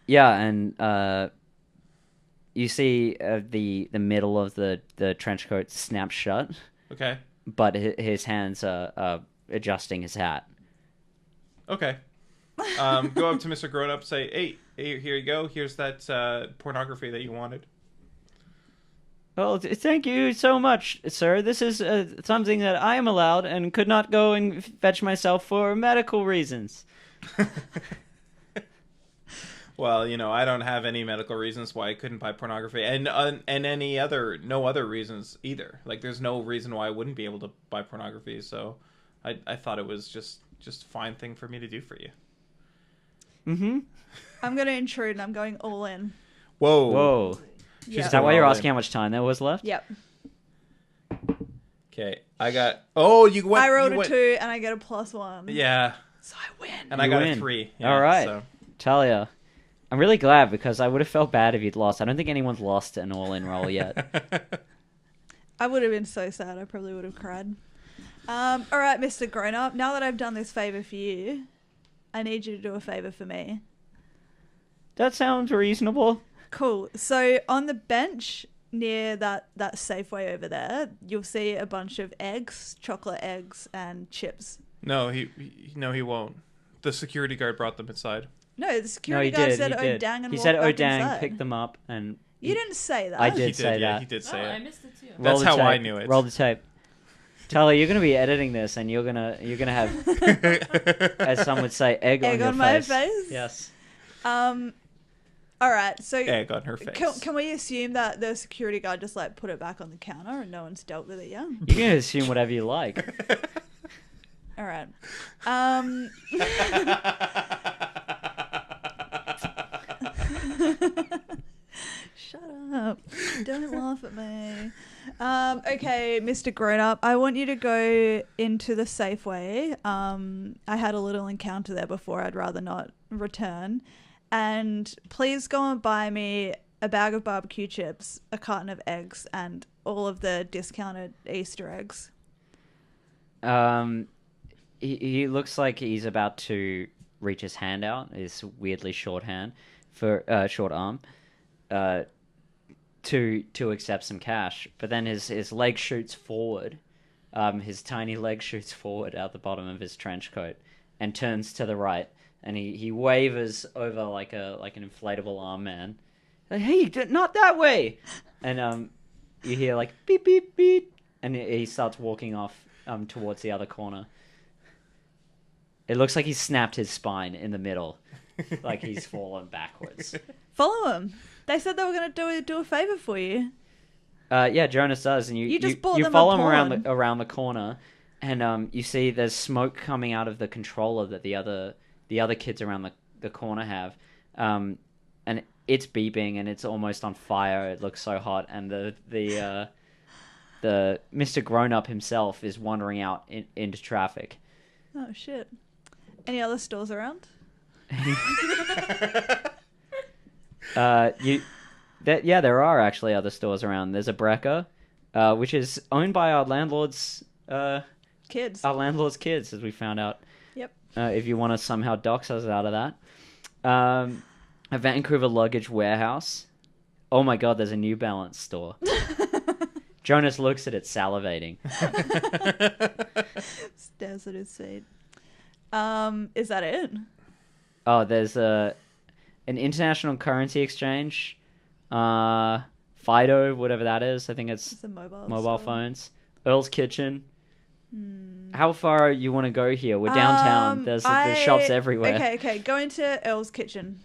A: Yeah, and you see the middle of the trench coat snaps shut,
B: Okay.
A: but his hands are adjusting his hat.
B: Okay. Go up to Mr. Grown Up, say, hey, here you go. Here's that pornography that you wanted.
A: Well, thank you so much, sir. This is something that I am allowed and could not go and fetch myself for medical reasons.
B: Well, I don't have any medical reasons why I couldn't buy pornography, and no other reasons either. Like, there's no reason why I wouldn't be able to buy pornography. So, I thought it was just a fine thing for me to do for you.
A: Mm-hmm.
C: I'm going to intrude and I'm going all in.
B: Whoa.
A: Whoa.
C: Yep.
A: Is that why you're
B: all
A: asking
B: in.
A: how much time there was left?
C: Yep.
B: Okay, I got. Oh, you went.
C: I rolled
B: you
C: a
B: went...
C: 2 and I get a +1.
B: Yeah,
C: So I win.
B: and I
A: You
B: got
A: win.
B: a 3. Yeah,
A: All right.
B: So.
A: Talia. I'm really glad because I would have felt bad if you'd lost. I don't think anyone's lost an all-in roll yet.
C: I would have been so sad. I probably would have cried. All right, Mr. Grown Up. Now that I've done this favor for you, I need you to do a favor for me.
A: That sounds reasonable.
C: Cool. So on the bench near that Safeway over there, you'll see a bunch of eggs, chocolate eggs, and chips.
B: No, he won't. The security guard brought them inside.
C: No, the security
A: he
C: guard
A: did.
C: said
A: He did.
C: Odang and
A: He
C: walked
A: said
C: back
A: Odang
C: inside.
A: picked them up and...
C: You didn't say that.
A: I did
B: He
A: say
B: did, yeah,
A: that.
B: he did
D: Oh,
B: say
D: I
B: it.
D: missed it too.
A: Roll
B: That's
A: the
B: how
A: tape.
B: I knew it.
A: Roll the tape. Talia, you're gonna be editing this, and you're gonna have, as some would say, egg on your
C: on my
A: face.
C: face?
A: Yes.
C: All right. So
B: Egg on her face.
C: can we assume that the security guard just like put it back on the counter and no one's dealt with it yet?
A: You can assume whatever you like.
C: All right. Shut up. Don't laugh at me. Okay, Mr. Grown Up, I want you to go into the Safeway. I had a little encounter there before. I'd rather not return. And please go and buy me a bag of barbecue chips, a carton of eggs, and all of the discounted Easter eggs.
A: He looks like he's about to reach his hand out, his weirdly short hand, for short arm, to accept some cash. But then his leg shoots forward, his tiny leg shoots forward out the bottom of his trench coat, and turns to the right, and he wavers over like an inflatable arm man, like, hey, not that way, and you hear like beep beep beep, and he starts walking off towards the other corner. It looks like he snapped his spine in the middle, like he's fallen backwards.
C: Follow them. They said they were going to do a favor for you.
A: Yeah, Jonas does, and
C: You just bought
A: you
C: them a
A: follow him
C: pawn.
A: around the corner, and you see there's smoke coming out of the controller that the other kids around the corner have, and it's beeping and it's almost on fire. It looks so hot, and the Mr. Grown Up himself is wandering out into traffic.
C: Oh, shit. Any other stores around?
A: There are actually other stores around. There's a Brecker, which is owned by our landlord's
C: Kids.
A: kids, as we found out.
C: Yep.
A: If you want to somehow dox us out of that. A Vancouver luggage warehouse. Oh my god, there's a New Balance store. Jonas looks at it, salivating.
C: Stares at his feet. Is that it?
A: Oh, there's an international currency exchange. Fido, whatever that is. I think it's
C: It's a mobile
A: mobile
C: store.
A: phones. Earl's Kitchen. How far you want to go here? We're downtown. There's shops everywhere.
C: Okay. Go into Earl's Kitchen.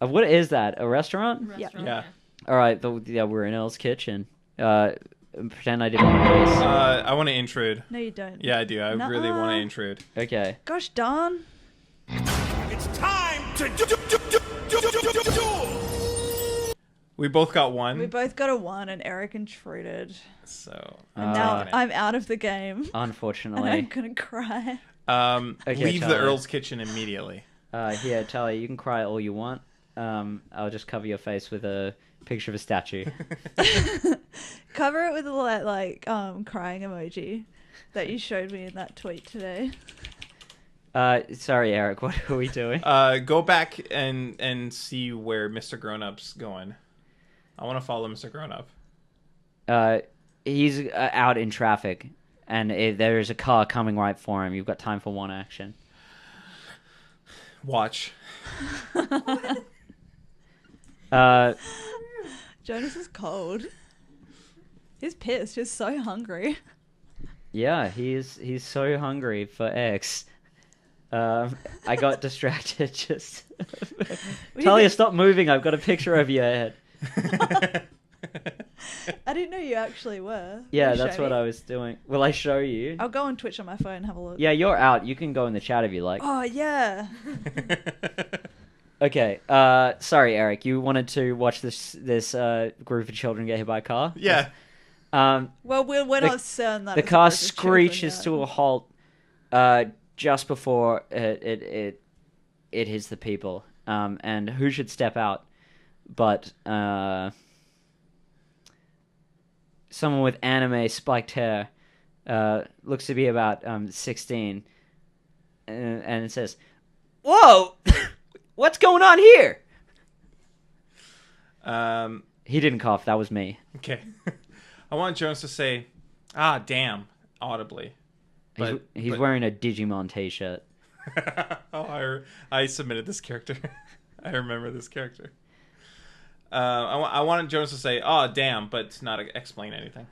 A: What is that? A restaurant?
D: Restaurant,
B: Yeah.
A: All right. We're in Earl's Kitchen. Pretend I did one of these.
B: I want to intrude.
C: No, you don't.
B: Yeah, I do. I really want to
C: Nuh-uh.
B: intrude.
A: Okay.
C: Gosh darn.
E: It's time to duel!
B: We both got one.
C: We both got a 1 and Eric intruded.
B: So
C: And now
B: taking it.
C: I'm out of the game. And I'm
A: Unfortunately.
C: gonna cry.
A: Okay,
B: leave the
A: Charlie.
B: Earl's Kitchen immediately.
A: Here, Charlie, you can cry all you want. I'll just cover your face with a picture of a statue.
C: Cover it with a like crying emoji that you showed me in that tweet today.
A: Sorry, Eric, what are we doing?
B: Go back and see where Mr. Grown Up's going. I want to follow Mr. Grown Up.
A: He's out in traffic, and there is a car coming right for him. You've got time for one action.
B: Watch.
C: Jonas is cold. He's pissed. He's so hungry.
A: Yeah, he's so hungry for X. I got distracted. Just Talia, stop moving. I've got a picture over your head.
C: I didn't know you actually were.
A: Yeah,
C: Will you
A: that's
C: show
A: what
C: me?
A: I was doing. Will I show you?
C: I'll go on Twitch on my phone and have a look.
A: Yeah, you're out. You can go in the chat if you like.
C: Oh, yeah.
A: Okay. Sorry, Eric. You wanted to watch this group of children get hit by a car?
B: Yeah.
C: Well, we're not certain that
A: The
C: it's a
A: car
C: group of children
A: screeches
C: yet.
A: to a halt just before it hits the people. And who should step out but someone with anime spiked hair, looks to be about 16, and it says, "Whoa, what's going on here?" He didn't cough. That was me.
B: Okay. I want Jonas to say, "Ah, damn," audibly.
A: He's wearing a Digimon T-shirt.
B: I submitted this character. I remember this character. I wanted Jonas to say, "Oh, damn," but not explain anything.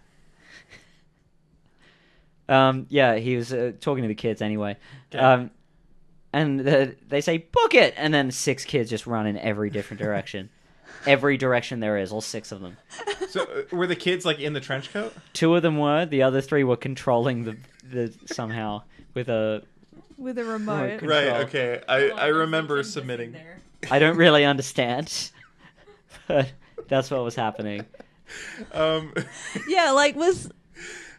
A: Yeah, he was talking to the kids anyway.
B: Okay.
A: And they say, "Book it!" And then 6 kids just run in every different direction. Every direction there is, all 6 of them.
B: So were the kids like in the trench coat?
A: 2 of them were. The other 3 were controlling the somehow with a...
C: With a remote.
A: Control.
B: Right. Okay. I remember submitting.
D: There.
A: I don't really understand, but that's what was happening.
C: Yeah, like was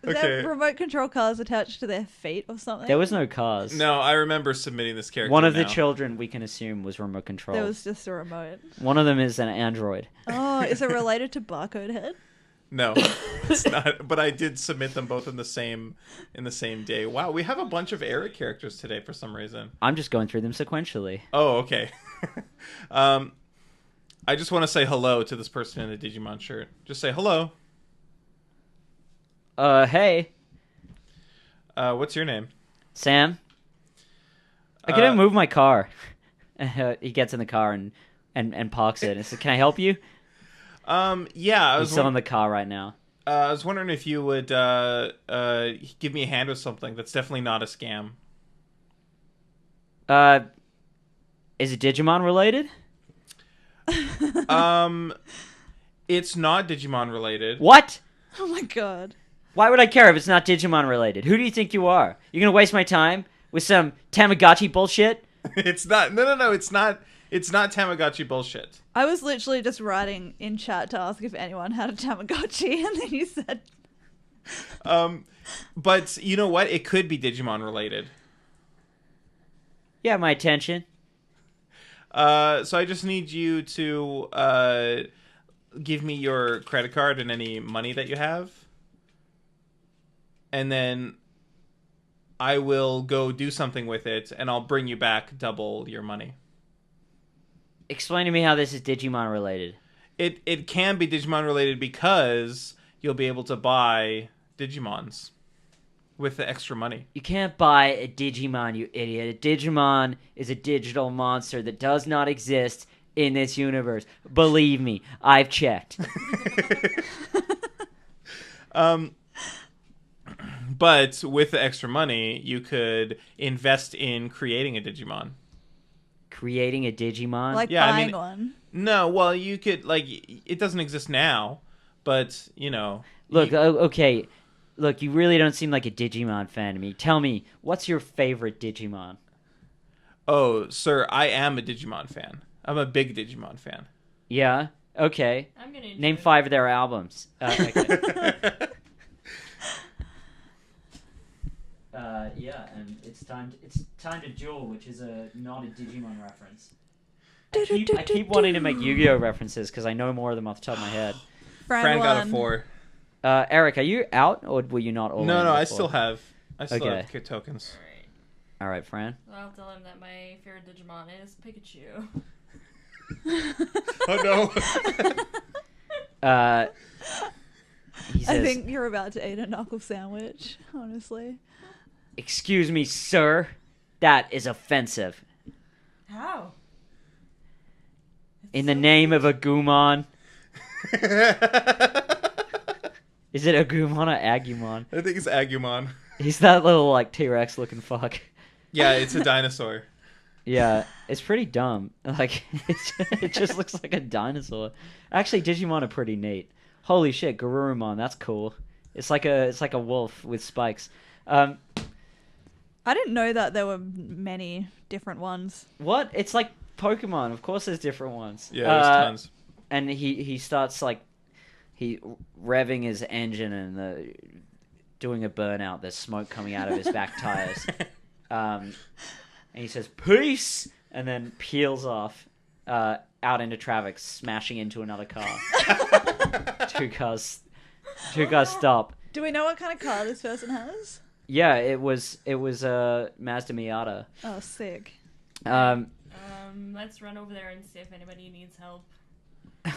B: Okay.
C: that remote control cars attached to their feet or something?
A: There was no cars.
B: No, I remember submitting this character.
A: One of the
B: now.
A: children, we can assume, was remote control.
C: There was just a remote.
A: One of them is an android.
C: Oh, is it related to Barcode Head?
B: No, it's not. But I did submit them both in the same day. Wow, we have a bunch of Eric characters today for some reason.
A: I'm just going through them sequentially.
B: Oh, okay. I just want to say hello to this person in the Digimon shirt. Just say hello.
A: Hey,
B: What's your name?
A: Sam. I couldn't move my car. He gets in the car and parks it and says, "Can I help you?"
B: Yeah, I
A: He's
B: was
A: still in the car right now.
B: I was wondering if you would give me a hand with something that's definitely not a scam.
A: Is it Digimon related?
B: It's not Digimon related.
A: What?
C: Oh my god.
A: Why would I care if it's not Digimon related? Who do you think you are? You're gonna waste my time with some Tamagotchi bullshit?
B: It's not. No. It's not. It's not Tamagotchi bullshit.
C: I was literally just writing in chat to ask if anyone had a Tamagotchi, and then you said,
B: But you know what? It could be Digimon related.
A: Yeah, my attention.
B: So I just need you to give me your credit card and any money that you have. And then I will go do something with it, and I'll bring you back double your money.
A: Explain to me how this is Digimon related.
B: It can be Digimon related because you'll be able to buy Digimons with the extra money.
A: You can't buy a Digimon, you idiot. A Digimon is a digital monster that does not exist in this universe. Believe me, I've checked.
B: But with the extra money, you could invest in creating a Digimon.
A: Creating a Digimon?
C: like
B: Yeah, I
C: buying
B: mean-
C: one.
B: No, well, you could, like, it doesn't exist now, but, you know.
A: Look, okay. Look, you really don't seem like a Digimon fan to me. Tell me, what's your favorite Digimon?
B: Oh, sir, I am a Digimon fan. I'm a big Digimon fan.
A: Yeah? Okay.
D: I'm gonna enjoy
A: Name
D: it.
A: 5 of their albums. Okay. Yeah, and it's time to duel, which is not a Digimon reference. I keep wanting to make Yu-Gi-Oh references because I know more of them off the top of my head.
B: Fran got a 4.
A: Eric, are you out or were you not all in
B: No, I
A: before?
B: still have
A: Okay.
B: kit tokens.
D: Alright.
A: All right, Fran.
D: Well, I'll tell him that my favorite Digimon is Pikachu.
B: Oh no.
A: He says,
C: I think you're about to eat a knuckle sandwich, honestly.
A: "Excuse me, sir. That is offensive.
D: How?
A: In the name of a Gumon." Is it Agumon or Agumon?
B: I think it's Agumon.
A: He's that little, like, T-Rex looking fuck.
B: Yeah, it's a dinosaur.
A: Yeah, it's pretty dumb. Like, it just looks like a dinosaur. Actually, Digimon are pretty neat. Holy shit, Garurumon, that's cool. It's like a wolf with spikes.
C: I didn't know that there were many different ones.
A: What? It's like Pokemon. Of course, there's different ones.
B: Yeah, there's tons.
A: And he starts like he revving his engine and doing a burnout. There's smoke coming out of his back tires. And he says peace, and then peels off out into traffic, smashing into another car. Two cars stop.
C: Do we know what kind of car this person has?
A: Yeah, it was a Mazda Miata.
C: Oh, sick.
D: Let's run over there and see if anybody needs help.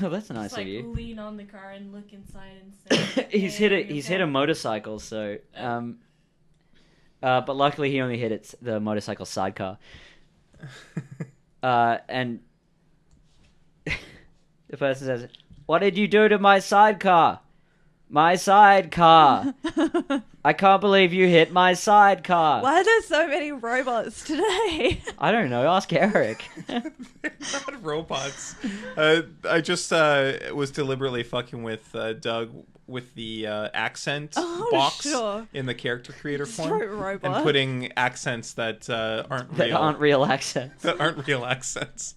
A: Oh, that's nice
D: Just, like,
A: of you.
D: lean on the car and look inside and say,
A: He's
D: "Hey,
A: hit a motorcycle, so but luckily he only hit the motorcycle sidecar. And the person says, "What did you do to my sidecar? My sidecar! I can't believe you hit my sidecar."
C: Why are there so many robots today?
A: I don't know. Ask Eric.
B: They're not robots. I just was deliberately fucking with Doug with the accent box
C: sure.
B: in the character creator
C: Straight
B: form,
C: robot.
B: and putting accents that aren't
A: That
B: real.
A: aren't real accents.
B: That aren't real accents.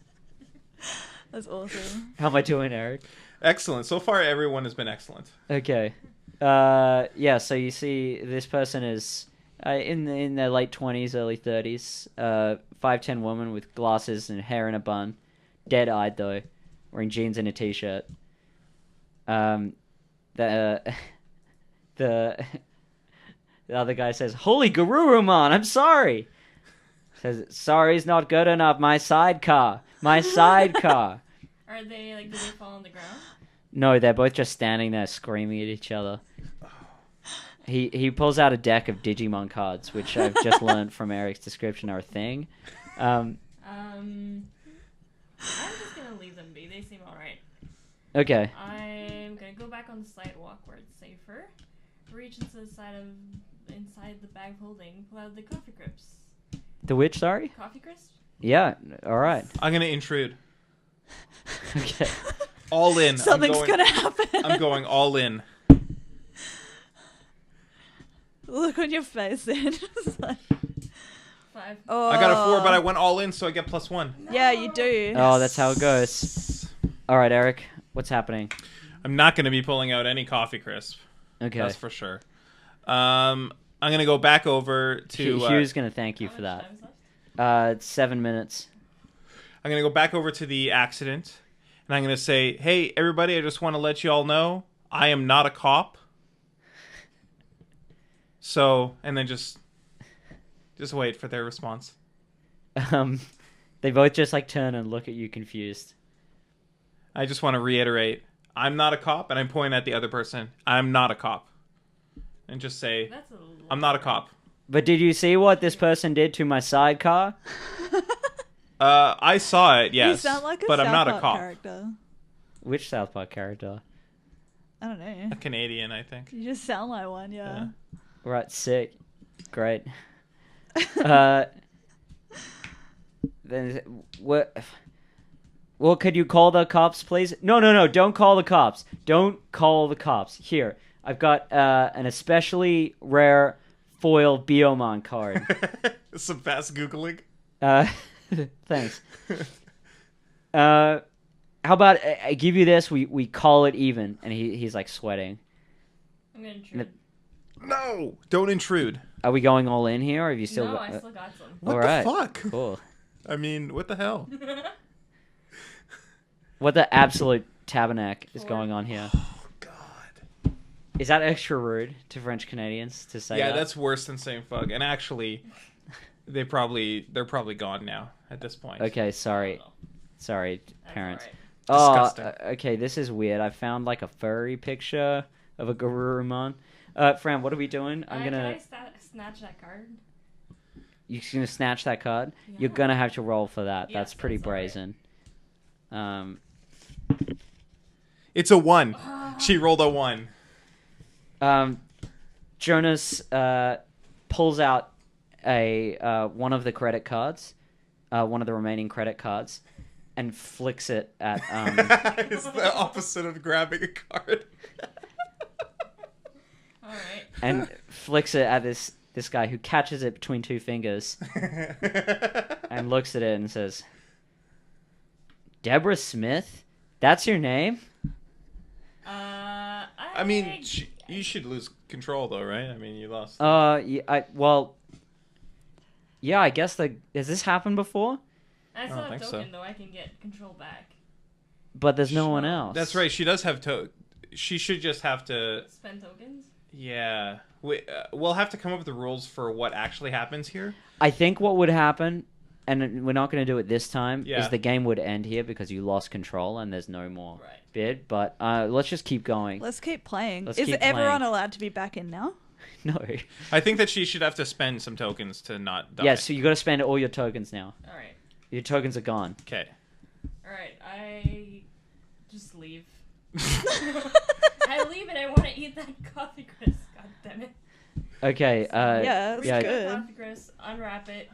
C: That's awesome.
A: How am I doing, Eric?
B: Excellent. So far, everyone has been excellent.
A: Okay. Yeah, so you see this person is in their late 20s, early 30s, 5'10" woman with glasses and hair in a bun, dead-eyed though, wearing jeans and a t-shirt. The other guy says, "Holy Garurumon, I'm sorry." Says, "Sorry's not good enough, my sidecar. My sidecar."
D: Are they, like, do they fall on the ground?
A: No, they're both just standing there screaming at each other. He pulls out a deck of Digimon cards, which I've just learned from Eric's description are a thing.
D: I'm just gonna leave them be. They seem alright.
A: Okay.
D: I'm gonna go back on the sidewalk where it's safer. Reach into the inside the bag of holding, pull out the coffee crisps.
A: The which, sorry?
D: Coffee crisp?
A: Yeah, alright.
B: I'm gonna intrude.
A: Okay.
B: All in.
C: Something's gonna happen.
B: I'm going all in.
C: Look on your face then. It's like,
D: 5.
C: oh.
B: I got a 4, but I went all in, so I get +1.
C: Yeah, you do.
A: Oh, that's how it goes. Alright, Eric, what's happening?
B: I'm not going to be pulling out any coffee crisp.
A: Okay.
B: That's for sure. I'm going to go back over to...
A: Hugh's going to thank you
D: How
A: for
D: much
A: that.
D: time is left?
A: 7 minutes.
B: I'm going to go back over to the accident, and I'm going to say, "Hey, everybody, I just want to let you all know I am not a cop." So, and then just wait for their response.
A: They both just like turn and look at you confused.
B: I just want to reiterate, I'm not a cop, and I'm pointing at the other person. I'm not a cop. And just say,
D: That's a lot.
B: I'm not a cop.
A: But did you see what this person did to my sidecar?
B: I saw it, yes.
C: You sound like a
B: but
C: South
B: I'm not a
C: Park
B: cop.
C: character.
A: Which South Park character?
C: I don't know.
B: A Canadian, I think.
C: You just sound like one, yeah.
A: Right, sick. Great. Then what? Well, could you call the cops, please? No, don't call the cops. Don't call the cops. Here, I've got an especially rare foil Biomon card.
B: Some fast Googling.
A: Thanks. How about I give you this? We call it even, and he's like sweating.
D: I'm gonna try.
B: No! Don't intrude.
A: Are we going all in here, or have you still
D: No,
A: got?
D: I still got some.
B: What
A: All
B: the
A: right.
B: fuck?
A: Cool.
B: I mean, what the hell?
A: What the absolute tabernacle is
D: 4.
A: going on here?
B: Oh, God.
A: Is that extra rude to French Canadians to say
B: Yeah,
A: that?
B: that's worse than saying fuck. And actually, they're probably gone now at this point.
A: Okay, sorry.
D: Oh,
A: Sorry,
D: that's
A: parents.
D: alright.
B: Disgusting.
A: Okay, this is weird. I found like a furry picture of a Garurumon. Fran, what are we doing? I'm gonna...
D: Can I snatch that card?
A: You're gonna snatch that card?
D: Yeah.
A: You're gonna have to roll for that.
D: Yes,
A: That's pretty
D: that's all right.
A: brazen.
B: It's a 1. She rolled a 1.
A: Jonas pulls out a one of the credit cards, one of the remaining credit cards, and flicks it at.
B: It's the opposite of grabbing a card.
D: Alright.
A: And flicks it at this guy who catches it between two fingers and looks at it and says, Deborah Smith? That's your name?
B: I mean, you should lose control though, right? I mean, you lost.
A: Yeah, I guess has this happened before?
D: I still
B: don't
D: have
B: think
D: token
B: so.
D: though. I can get control back.
A: But there's no one else.
B: That's right. She does have She should just have to.
D: Spend tokens.
B: Yeah, we'll have to come up with the rules for what actually happens here.
A: I think what would happen, and we're not going to do it this time,
B: Yeah.
A: is the game would end here because you lost control and there's no more
D: Right.
A: bid. But let's just keep going.
C: Let's keep playing.
A: Let's
C: Is
A: keep
C: everyone
A: playing.
C: allowed to be back in now?
A: No.
B: I think that she should have to spend some tokens to not die.
A: Yeah, so you got to spend all your tokens now.
D: All right.
A: Your tokens are gone.
B: Okay.
D: All right. I just leave. I leave and I want to eat that coffee crisp. God damn it.
A: Okay.
C: Yeah, that's
A: yeah.
C: good.
D: Coffee crisp. Unwrap it.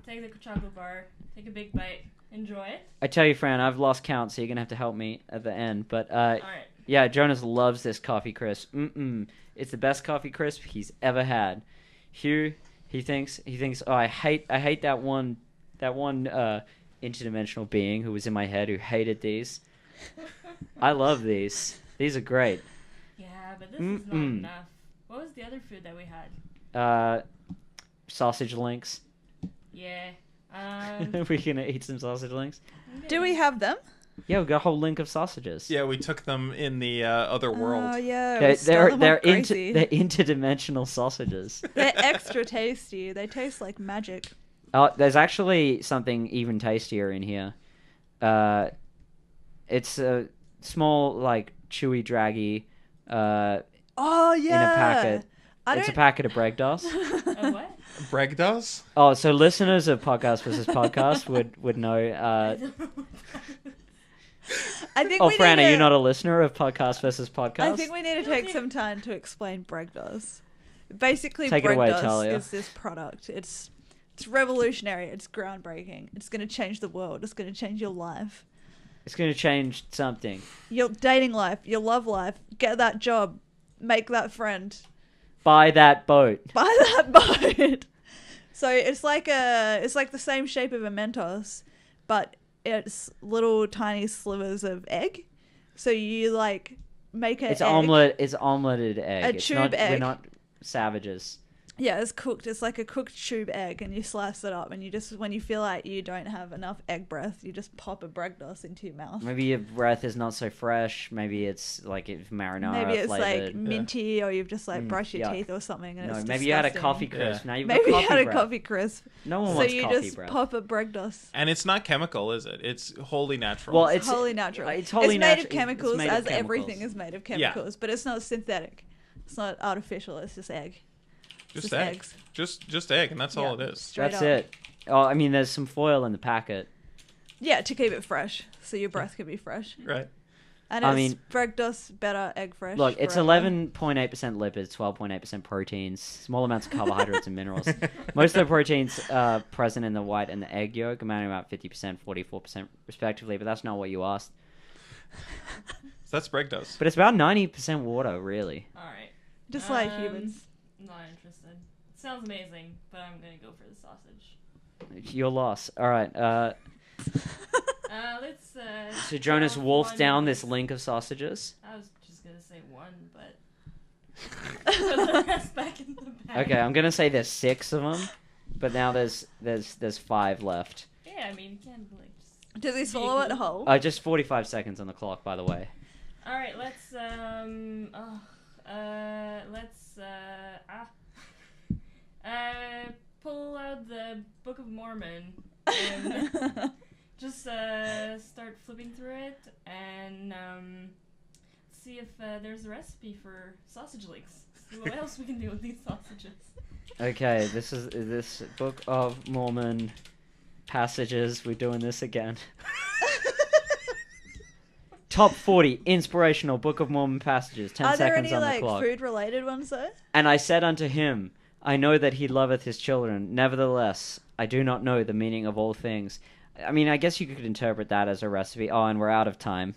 D: Take the chocolate bar. Take a big bite. Enjoy it.
A: I tell you, Fran, I've lost count, so you're gonna have to help me at the end. But
D: All right.
A: yeah, Jonas loves this coffee crisp. It's the best coffee crisp he's ever had. Hugh, he thinks, oh, I hate that one interdimensional being who was in my head who hated these. I love these. These are great.
D: Yeah, but this is not enough. What was the other food that we had?
A: Sausage links.
D: Yeah.
A: We're gonna eat some sausage links.
C: Do we have them?
A: Yeah, we've got a whole link of sausages.
B: Yeah, we took them in the other world.
C: Oh yeah,
A: They're
C: they're
A: interdimensional sausages.
C: They're extra tasty. They taste like magic.
A: Oh, there's actually something even tastier in here. It's a small, like, chewy, draggy.
C: Oh yeah.
A: In a packet.
C: I
A: It's a
C: don't.
A: packet of Bregdos.
D: What?
B: Breg does?
A: Oh, so listeners of Podcast versus Podcast would know.
C: I think.
A: Oh,
C: we
A: Fran,
C: need
A: are
C: to-
A: you not a listener of Podcast versus Podcast?
C: I think we need to take some time to explain Bregdos. Basically,
A: Take it away,
C: Bregdos
A: Talia.
C: is this product. It's revolutionary. It's groundbreaking. It's going to change the world. It's going to change your life,
A: It's going to change something.
C: your dating life, your love life. Get that job, make that friend,
A: Buy that boat.
C: buy that boat. So it's like the same shape of a Mentos, but it's little tiny slivers of egg. So you like make an
A: It's
C: egg.
A: omelet. It's omeletted egg.
C: A
A: It's
C: tube
A: not, We're
C: egg.
A: not savages.
C: Yeah, it's cooked. It's like a cooked tube egg, and you slice it up, and you just, when you feel like you don't have enough egg breath, you just pop a Bregdos into your mouth.
A: Maybe your breath is not so fresh. Maybe it's like it's marinara
C: Maybe it's
A: flavored.
C: like minty, or you've just like brushed your
A: yuck.
C: teeth or something. And
A: No,
C: it's
A: maybe you had a
C: disgusting.
A: coffee crisp.
B: Yeah.
A: Now you've
C: Maybe
A: got
C: you
A: coffee
C: had a
A: breath.
C: coffee crisp.
A: No one
C: So
A: wants
C: you
A: coffee
C: just
A: breath.
C: pop a Bregdos.
B: And it's not chemical, is it? It's wholly natural.
A: Well,
C: It's wholly natural.
A: It's wholly
C: made
A: natu-
C: of chemicals,
A: made of
C: as
A: chemicals.
C: everything is made of chemicals, but it's not synthetic. It's not artificial. It's just egg.
B: just
C: just
B: egg.
C: eggs.
B: Just egg, and that's all
C: Yeah.
B: it is.
C: Straight
A: That's
C: up.
A: it. Oh, I mean, there's some foil in the packet.
C: Yeah, to keep it fresh, so your breath can be fresh.
B: Right.
C: And
A: I
C: it's
A: mean-
C: Bregdos better egg fresh.
A: Look, it's
C: forever.
A: 11.8% lipids, 12.8% proteins, small amounts of carbohydrates and minerals. Most of the proteins present in the white and the egg yolk, amounting about 50%, 44% respectively, but that's not what you asked.
B: So that's Breg does.
A: But it's about 90% water, really.
D: All right.
C: Just like humans.
D: Not interested. Sounds amazing, but I'm gonna go for the sausage.
A: Your loss. All right.
D: Let's.
A: So Jonas
D: drop
A: wolfs
D: one
A: down
D: of
A: this
D: these-
A: link of sausages.
D: I was just gonna say one, but put the rest back in the bag.
A: Okay, I'm gonna say there's 6 of them, but now there's 5 left.
D: Yeah, I mean, you can't like. Just
C: Do they
D: be
C: swallow it
D: cool.
C: whole?
A: Just 45 seconds on the clock, by the way.
D: All right, let's pull out the Book of Mormon and just start flipping through it and see if there's a recipe for sausage links. See what else we can do with these sausages.
A: Okay, this Book of Mormon passages. We're doing this again. Top 40 inspirational Book of Mormon passages. 10
C: Are there
A: seconds
C: any
A: on the
C: like
A: clock.
C: food related ones though?
A: And I said unto him, I know that he loveth his children. Nevertheless, I do not know the meaning of all things. I mean, I guess you could interpret that as a recipe. Oh, and we're out of time.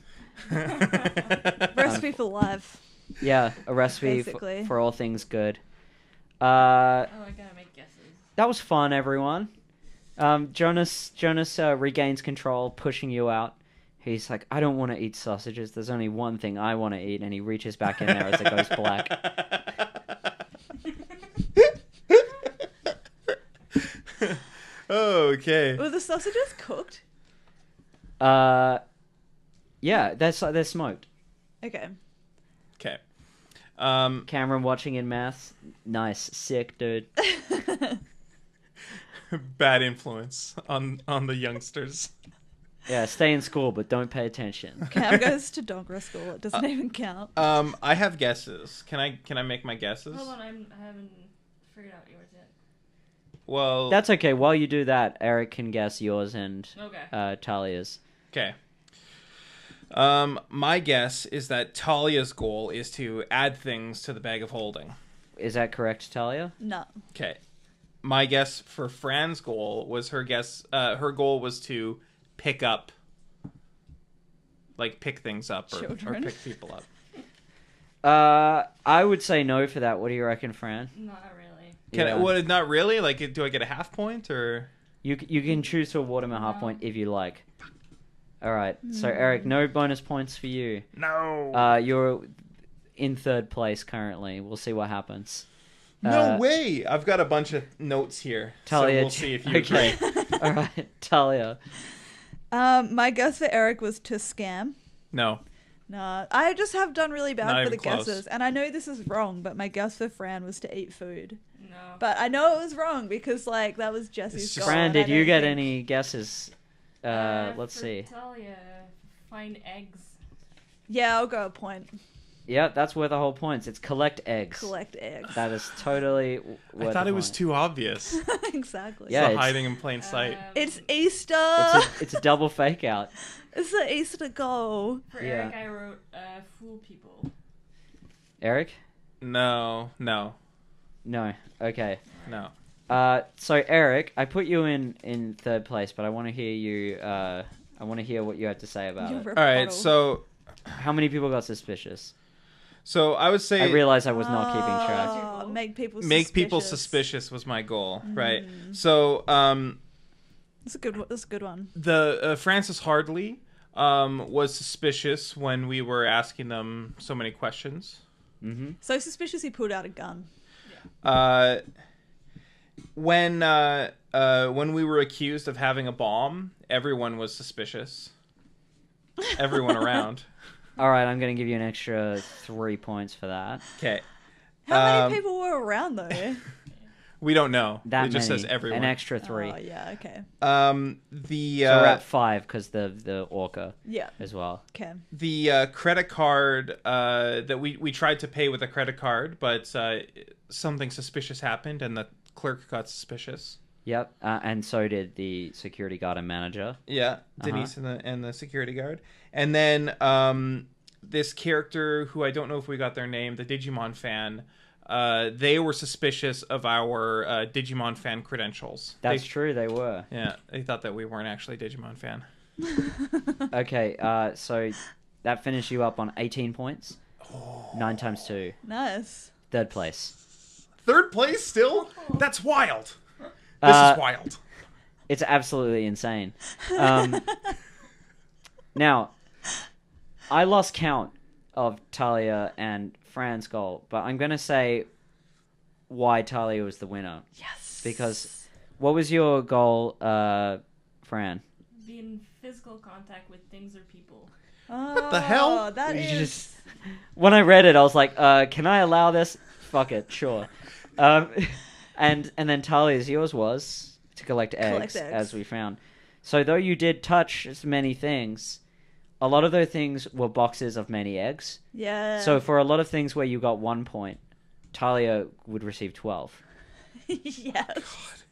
C: Recipe for life.
A: Yeah, a recipe
C: Basically.
A: for all things good.
D: Oh, I gotta make guesses.
A: That was fun, everyone. Jonas regains control, pushing you out. He's like, I don't want to eat sausages. There's only one thing I want to eat, and he reaches back in there as it goes black.
B: Okay.
C: Were the sausages cooked?
A: Yeah, they're smoked.
C: Okay.
B: Okay.
A: Cameron watching in maths. Nice, sick, dude.
B: Bad influence on the youngsters.
A: Yeah, stay in school, but don't pay attention.
C: Cam goes to Dogra school. It doesn't even count.
B: I have guesses. Can I make my guesses?
D: Hold on, I haven't figured out yours yet.
B: Well,
A: That's okay. While you do that, Eric can guess yours and
D: Okay.
A: Talia's.
B: okay. My guess is that Talia's goal is to add things to the bag of holding.
A: Is that correct, Talia?
C: No.
B: Okay. My guess for Fran's goal was her goal was to pick up, like pick things up or
C: Children.
B: pick people up.
A: I would say no for that. What do you reckon, Fran?
D: Not really.
B: Not really? Like, do I get a half point or?
A: You can choose to award him a half
D: No.
A: point if you like. All right. So Eric, no bonus points for you.
B: No.
A: You're in third place currently. We'll see what happens.
B: No way! I've got a bunch of notes here.
A: Talia,
B: so we'll see if you
A: okay.
B: agree.
A: All right, Talia.
C: My guess for Eric was to scam.
B: No.
C: No, I just have done really
B: Not
C: bad for
B: even
C: the
B: close.
C: guesses, and I know this is wrong, but my guess for Fran was to eat food.
D: No.
C: But I know it was wrong because that was Jesse's
B: It's
C: goal.
B: just-
A: Fran,
C: and I
A: did you
C: don't
A: get
C: think-
A: any guesses? Let's
D: for
A: see.
D: Talia, find eggs.
C: Yeah, I'll go a point.
A: Yeah, that's worth a whole points. It's collect eggs.
C: Collect eggs.
A: That is totally worth
B: I thought
A: a
B: it was
A: point.
B: too obvious.
C: Exactly.
A: Yeah,
B: So
A: it's-
B: hiding in plain sight.
C: It's Easter.
A: It's a double fake out.
C: It's the Easter goal.
D: For
A: Yeah.
D: Eric, I wrote fool people.
A: Eric?
B: No.
A: No. Okay.
B: No.
A: So Eric, I put you in third place, but I want to hear you. I want to hear what you have to say about
C: Your
A: it.
B: All right.
C: rebuttal.
A: How many people got suspicious?
B: So I would say
A: I realized I was not keeping track.
C: Oh, make people
B: make people
C: suspicious.
B: suspicious was my goal, right? So
C: That's a good one.
B: the Francis Hardley was suspicious when we were asking them so many questions.
A: Mm-hmm.
C: So suspicious he pulled out a gun.
B: When we were accused of having a bomb, everyone was suspicious. Everyone around.
A: All right, I'm going to give you an extra 3 points for that.
B: Okay.
C: How many people were around though?
B: We don't know.
A: That
B: it just
A: many.
B: says everyone.
A: An extra 3.
C: Oh yeah, okay.
B: The
A: So we're at 5 because the orca
C: Yeah,
A: as well.
C: okay.
B: the credit card that we tried to pay with a credit card, but something suspicious happened and the clerk got suspicious.
A: Yep, and so did the security guard and manager.
B: Yeah, Denise and the security guard. And then this character who I don't know if we got their name, the Digimon fan, they were suspicious of our Digimon fan credentials.
A: That's true, they were.
B: Yeah, they thought that we weren't actually a Digimon fan.
A: Okay, so that finished you up on 18 points. 9 times 2.
C: Nice.
A: Third place.
B: Third place still? That's wild. This is wild.
A: It's absolutely insane. Now, I lost count of Talia and Fran's goal, but I'm going to say why Talia was the winner.
C: Yes.
A: Because what was your goal, Fran?
D: Be in physical contact with things or people.
C: What
B: the hell?
C: That
A: You
C: is.
A: just- When I read it, I was like, can I allow this? Fuck it, sure. And then Talia's, yours was to collect eggs, as we found. So though you did touch as many things, a lot of those things were boxes of many eggs.
C: Yeah.
A: So for a lot of things where you got 1 point, Talia would receive 12.
C: yes.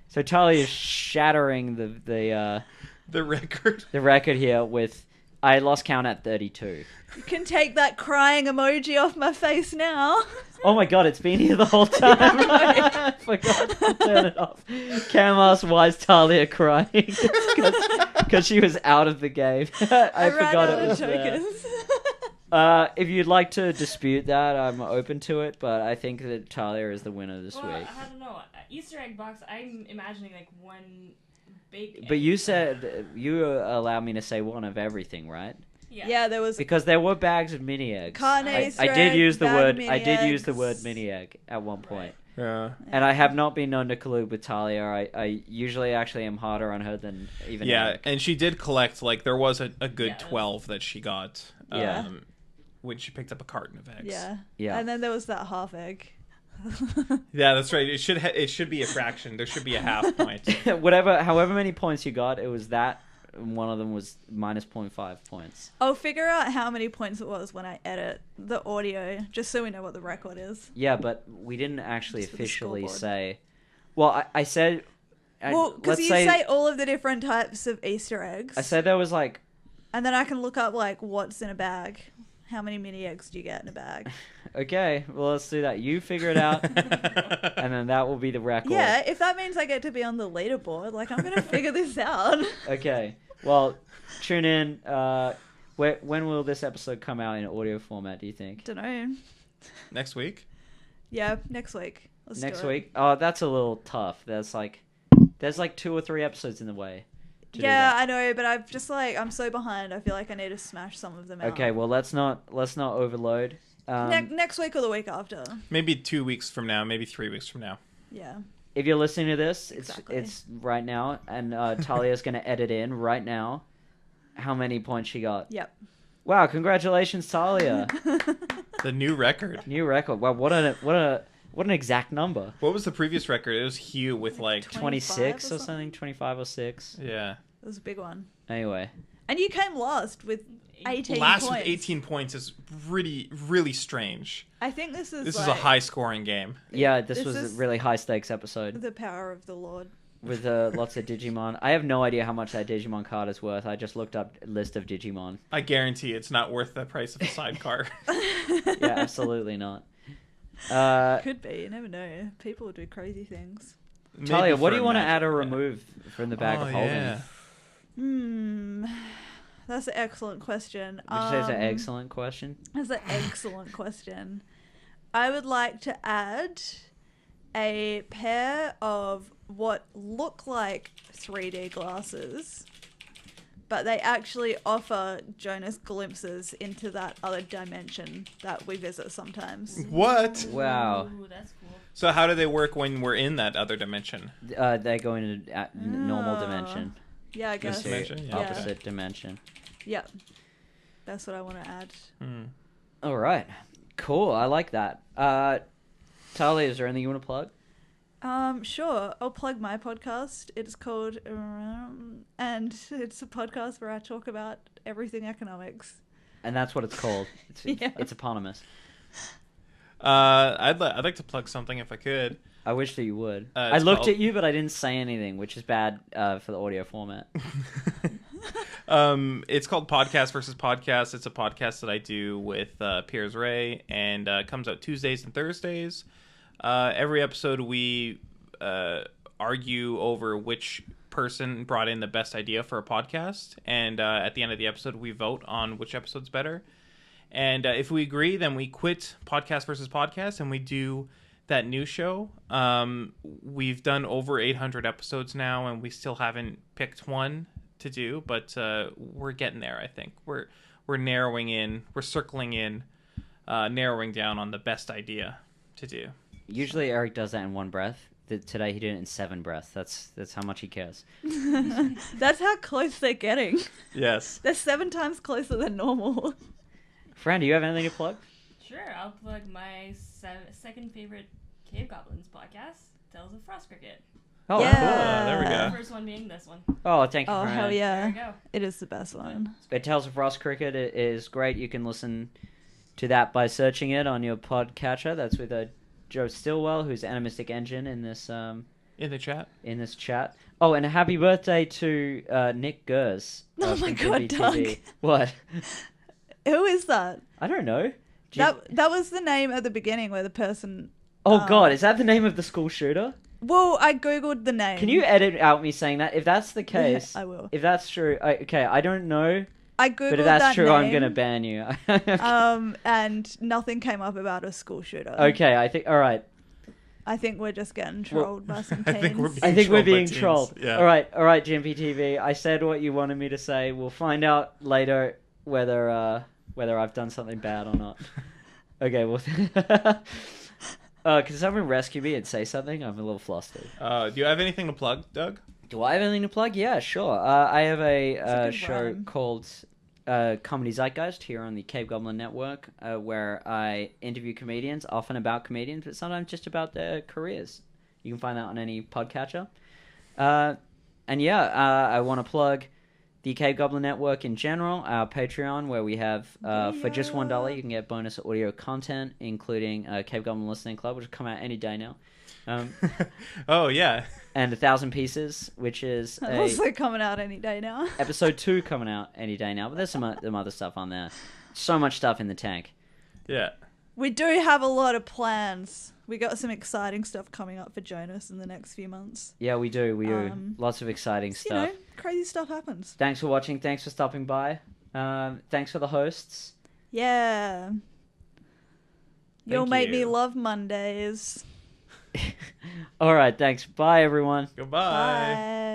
A: So Talia is shattering the
B: record.
A: the record here with, I lost count at 32.
C: You can take that crying emoji off my face now.
A: Oh my god, it's been here the whole time. I forgot to turn it off. Cam asked, why is Talia crying? Because she was out of the game. I
C: ran
A: forgot
C: out
A: it
C: of
A: was there.
C: tokens.
A: If you'd like to dispute that, I'm open to it, but I think that Talia is the winner this
D: Well,
A: week.
D: I don't know. Easter egg box. I'm imagining like one big.
A: But you
D: eggs.
A: said you allowed me to say one of everything, right?
C: Yeah, there was
A: Because there were bags of mini eggs.
C: Carne
A: I
C: Easter
A: did
C: egg,
A: use the
C: bag of
A: word.
C: mini
A: I did use the
C: eggs.
A: word mini egg at one point.
B: Yeah.
A: And I have not been known to collude with Talia. I usually actually am harder on her than even.
B: Yeah,
A: Eric.
B: and she did collect, like, there was a good
D: Yeah.
B: 12 that she got.
C: Yeah.
B: When she picked up a carton of eggs.
C: yeah.
A: Yeah.
C: And then there was that half egg.
B: Yeah, that's right. It should be a fraction. There should be a half point.
A: However many points you got, it was that. One of them was minus 0.5 points.
C: I'll figure out how many points it was when I edit the audio, just so we know what the record is.
A: Yeah, but we didn't actually
C: Just for the
A: officially
C: scoreboard.
A: say. Well, I said.
C: Well, because
A: let's
C: you say all of the different types of Easter eggs.
A: I said there was like.
C: And then I can look up, like, what's in a bag. How many mini eggs do you get in a bag?
A: Okay, well, let's do that. You figure it out, and then that will be the record.
C: Yeah, if that means I get to be on the leaderboard, like, I'm going to figure this out.
A: Okay. Well, tune in. When will this episode come out in audio format, do you think?
C: Don't know.
B: Next week?
C: Yeah, next week. Let's
A: Next
C: do it.
A: week? Oh, that's a little tough. There's like 2 or 3 episodes in the way. to do
C: Yeah,
A: that.
C: I know, but I've just, like, I'm so behind. I feel like I need to smash some of them out.
A: Okay, well, let's not overload.
C: Next week or the week after.
B: Maybe 2 weeks from now, maybe 3 weeks from now.
C: Yeah.
A: If you're listening to this,
C: Exactly.
A: it's right now, and Talia's going to edit in right now how many points she got.
C: Yep.
A: Wow, congratulations, Talia.
B: The new record.
A: New record. Wow, what an exact number.
B: What was the previous record? It was Hugh with like
A: 26
C: or
A: or something, 25 or 6.
B: yeah.
C: It was a big one.
A: Anyway,
C: And you came last with 18
B: Last
C: points.
B: with 18 points is really strange.
C: I think this is
B: This
C: like
B: is a high scoring game.
A: yeah, this
C: This
A: was a
C: is-
A: really high stakes episode
C: the power of the Lord.
A: with lots of Digimon. I have no idea how much that Digimon card is worth. I just looked up a list of Digimon.
B: I guarantee it's not worth the price of a sidecar.
A: Yeah, absolutely not.
C: Could be. You never know. People do crazy things.
A: Talia,
B: Maybe
A: what
B: for
A: do you
B: a
A: want to
B: magic
A: add or
B: item.
A: remove from the bag
B: Oh,
A: of holding?
B: yeah.
C: That's an excellent question.
A: Would you say it's an excellent question?
C: That's an excellent question. I would like to add a pair of what look like 3D glasses, but they actually offer Jonas glimpses into that other dimension that we visit sometimes.
B: What?
A: Wow.
D: Ooh, that's cool.
B: So how do they work when we're in that other dimension?
A: They go into normal
C: Oh.
A: dimension.
C: Yeah, I guess.
B: This dimension? Yeah.
A: Opposite dimension.
C: Yeah. That's what I want to add.
B: Hmm.
A: All right. Cool. I like that. Talia, is there anything you want to plug?
C: Sure. I'll plug my podcast. It's called, and it's a podcast where I talk about everything economics.
A: And that's what it's called. It's,
C: Yeah.
A: it's eponymous.
B: I'd like to plug something if I could.
A: I wish that you would.
B: It's
A: I looked
B: called-
A: at you, but I didn't say anything, which is bad for the audio format.
B: It's called Podcast versus Podcast. It's a podcast that I do with Piers Ray, and it comes out Tuesdays and Thursdays. Every episode we argue over which person brought in the best idea for a podcast, and at the end of the episode we vote on which episode's better. And if we agree, then we quit Podcast versus Podcast, and we do that new show. We've done over 800 episodes now, and we still haven't picked one to do, but we're getting there. I think we're narrowing in, we're circling in, narrowing down on the best idea to do.
A: Usually Eric does that in one breath. Today he did it in 7 breaths. That's how much he cares.
C: That's how close they're getting.
B: Yes.
C: They're 7 times closer than normal.
A: Fran, do you have anything to plug?
D: Sure, I'll plug my second favorite Cave Goblins podcast, Tales of Frost Cricket.
A: Oh,
C: Yeah.
A: cool.
B: There we
D: The
B: go.
D: first one being this one.
A: Oh, thank you,
C: Oh,
A: Fran.
C: hell
D: There we
C: yeah.
D: go.
C: It is the best one.
A: Tales of Frost Cricket is great. You can listen to that by searching it on your podcatcher. That's with Joe Stillwell, who's Animistic Engine in this
B: In the chat.
A: chat. Oh, and a happy birthday to Nick Gers.
C: Oh my
A: from
C: God,
A: BTV.
C: Doug.
A: What?
C: Who is that?
A: I don't know. Do you-
C: That was the name at the beginning where the person...
A: Oh God, is that the name of the school shooter?
C: Well, I googled the name.
A: Can you edit out me saying that? If that's the case,
C: I will.
A: If that's true, okay, I don't know,
C: I googled
A: but if that's
C: that
A: true,
C: name,
A: I'm gonna ban you.
C: and nothing came up about a school shooter.
A: Okay, I think all right.
C: I think we're just getting trolled by some
B: I
C: teens.
B: think we're
A: I think we're
B: trolled by
A: being
B: teens.
A: trolled.
B: Yeah.
A: All right, GMPTV. I said what you wanted me to say. We'll find out later whether I've done something bad or not. Okay, well, can someone rescue me and say something? I'm a little flustered.
B: Do you have anything to plug, Doug?
A: Do I have anything to plug? Yeah, sure. I have a
C: good
A: show
C: run.
A: called Comedy Zeitgeist here on the Cave Goblin Network, where I interview comedians, often about comedians, but sometimes just about their careers. You can find that on any podcatcher. And yeah, I want to plug the Cave Goblin Network in general, our Patreon, where we have, for just $1, you can get bonus audio content, including Cave Goblin Listening Club, which will come out any day now.
B: Oh, yeah.
A: And 1,000 Pieces, which is
C: Also coming out any day now.
A: episode 2 coming out any day now. But there's some other stuff on there. So much stuff in the tank.
B: Yeah.
C: We do have a lot of plans. We got some exciting stuff coming up for Jonas in the next few months.
A: Yeah, we do. Lots of exciting
C: You
A: stuff.
C: know, crazy stuff happens.
A: Thanks for watching. Thanks for stopping by. Thanks for the hosts.
C: Yeah. You'll
B: Thank
C: make me
B: you.
C: love Mondays.
A: All right, thanks. Bye, everyone.
B: Goodbye.
C: Bye.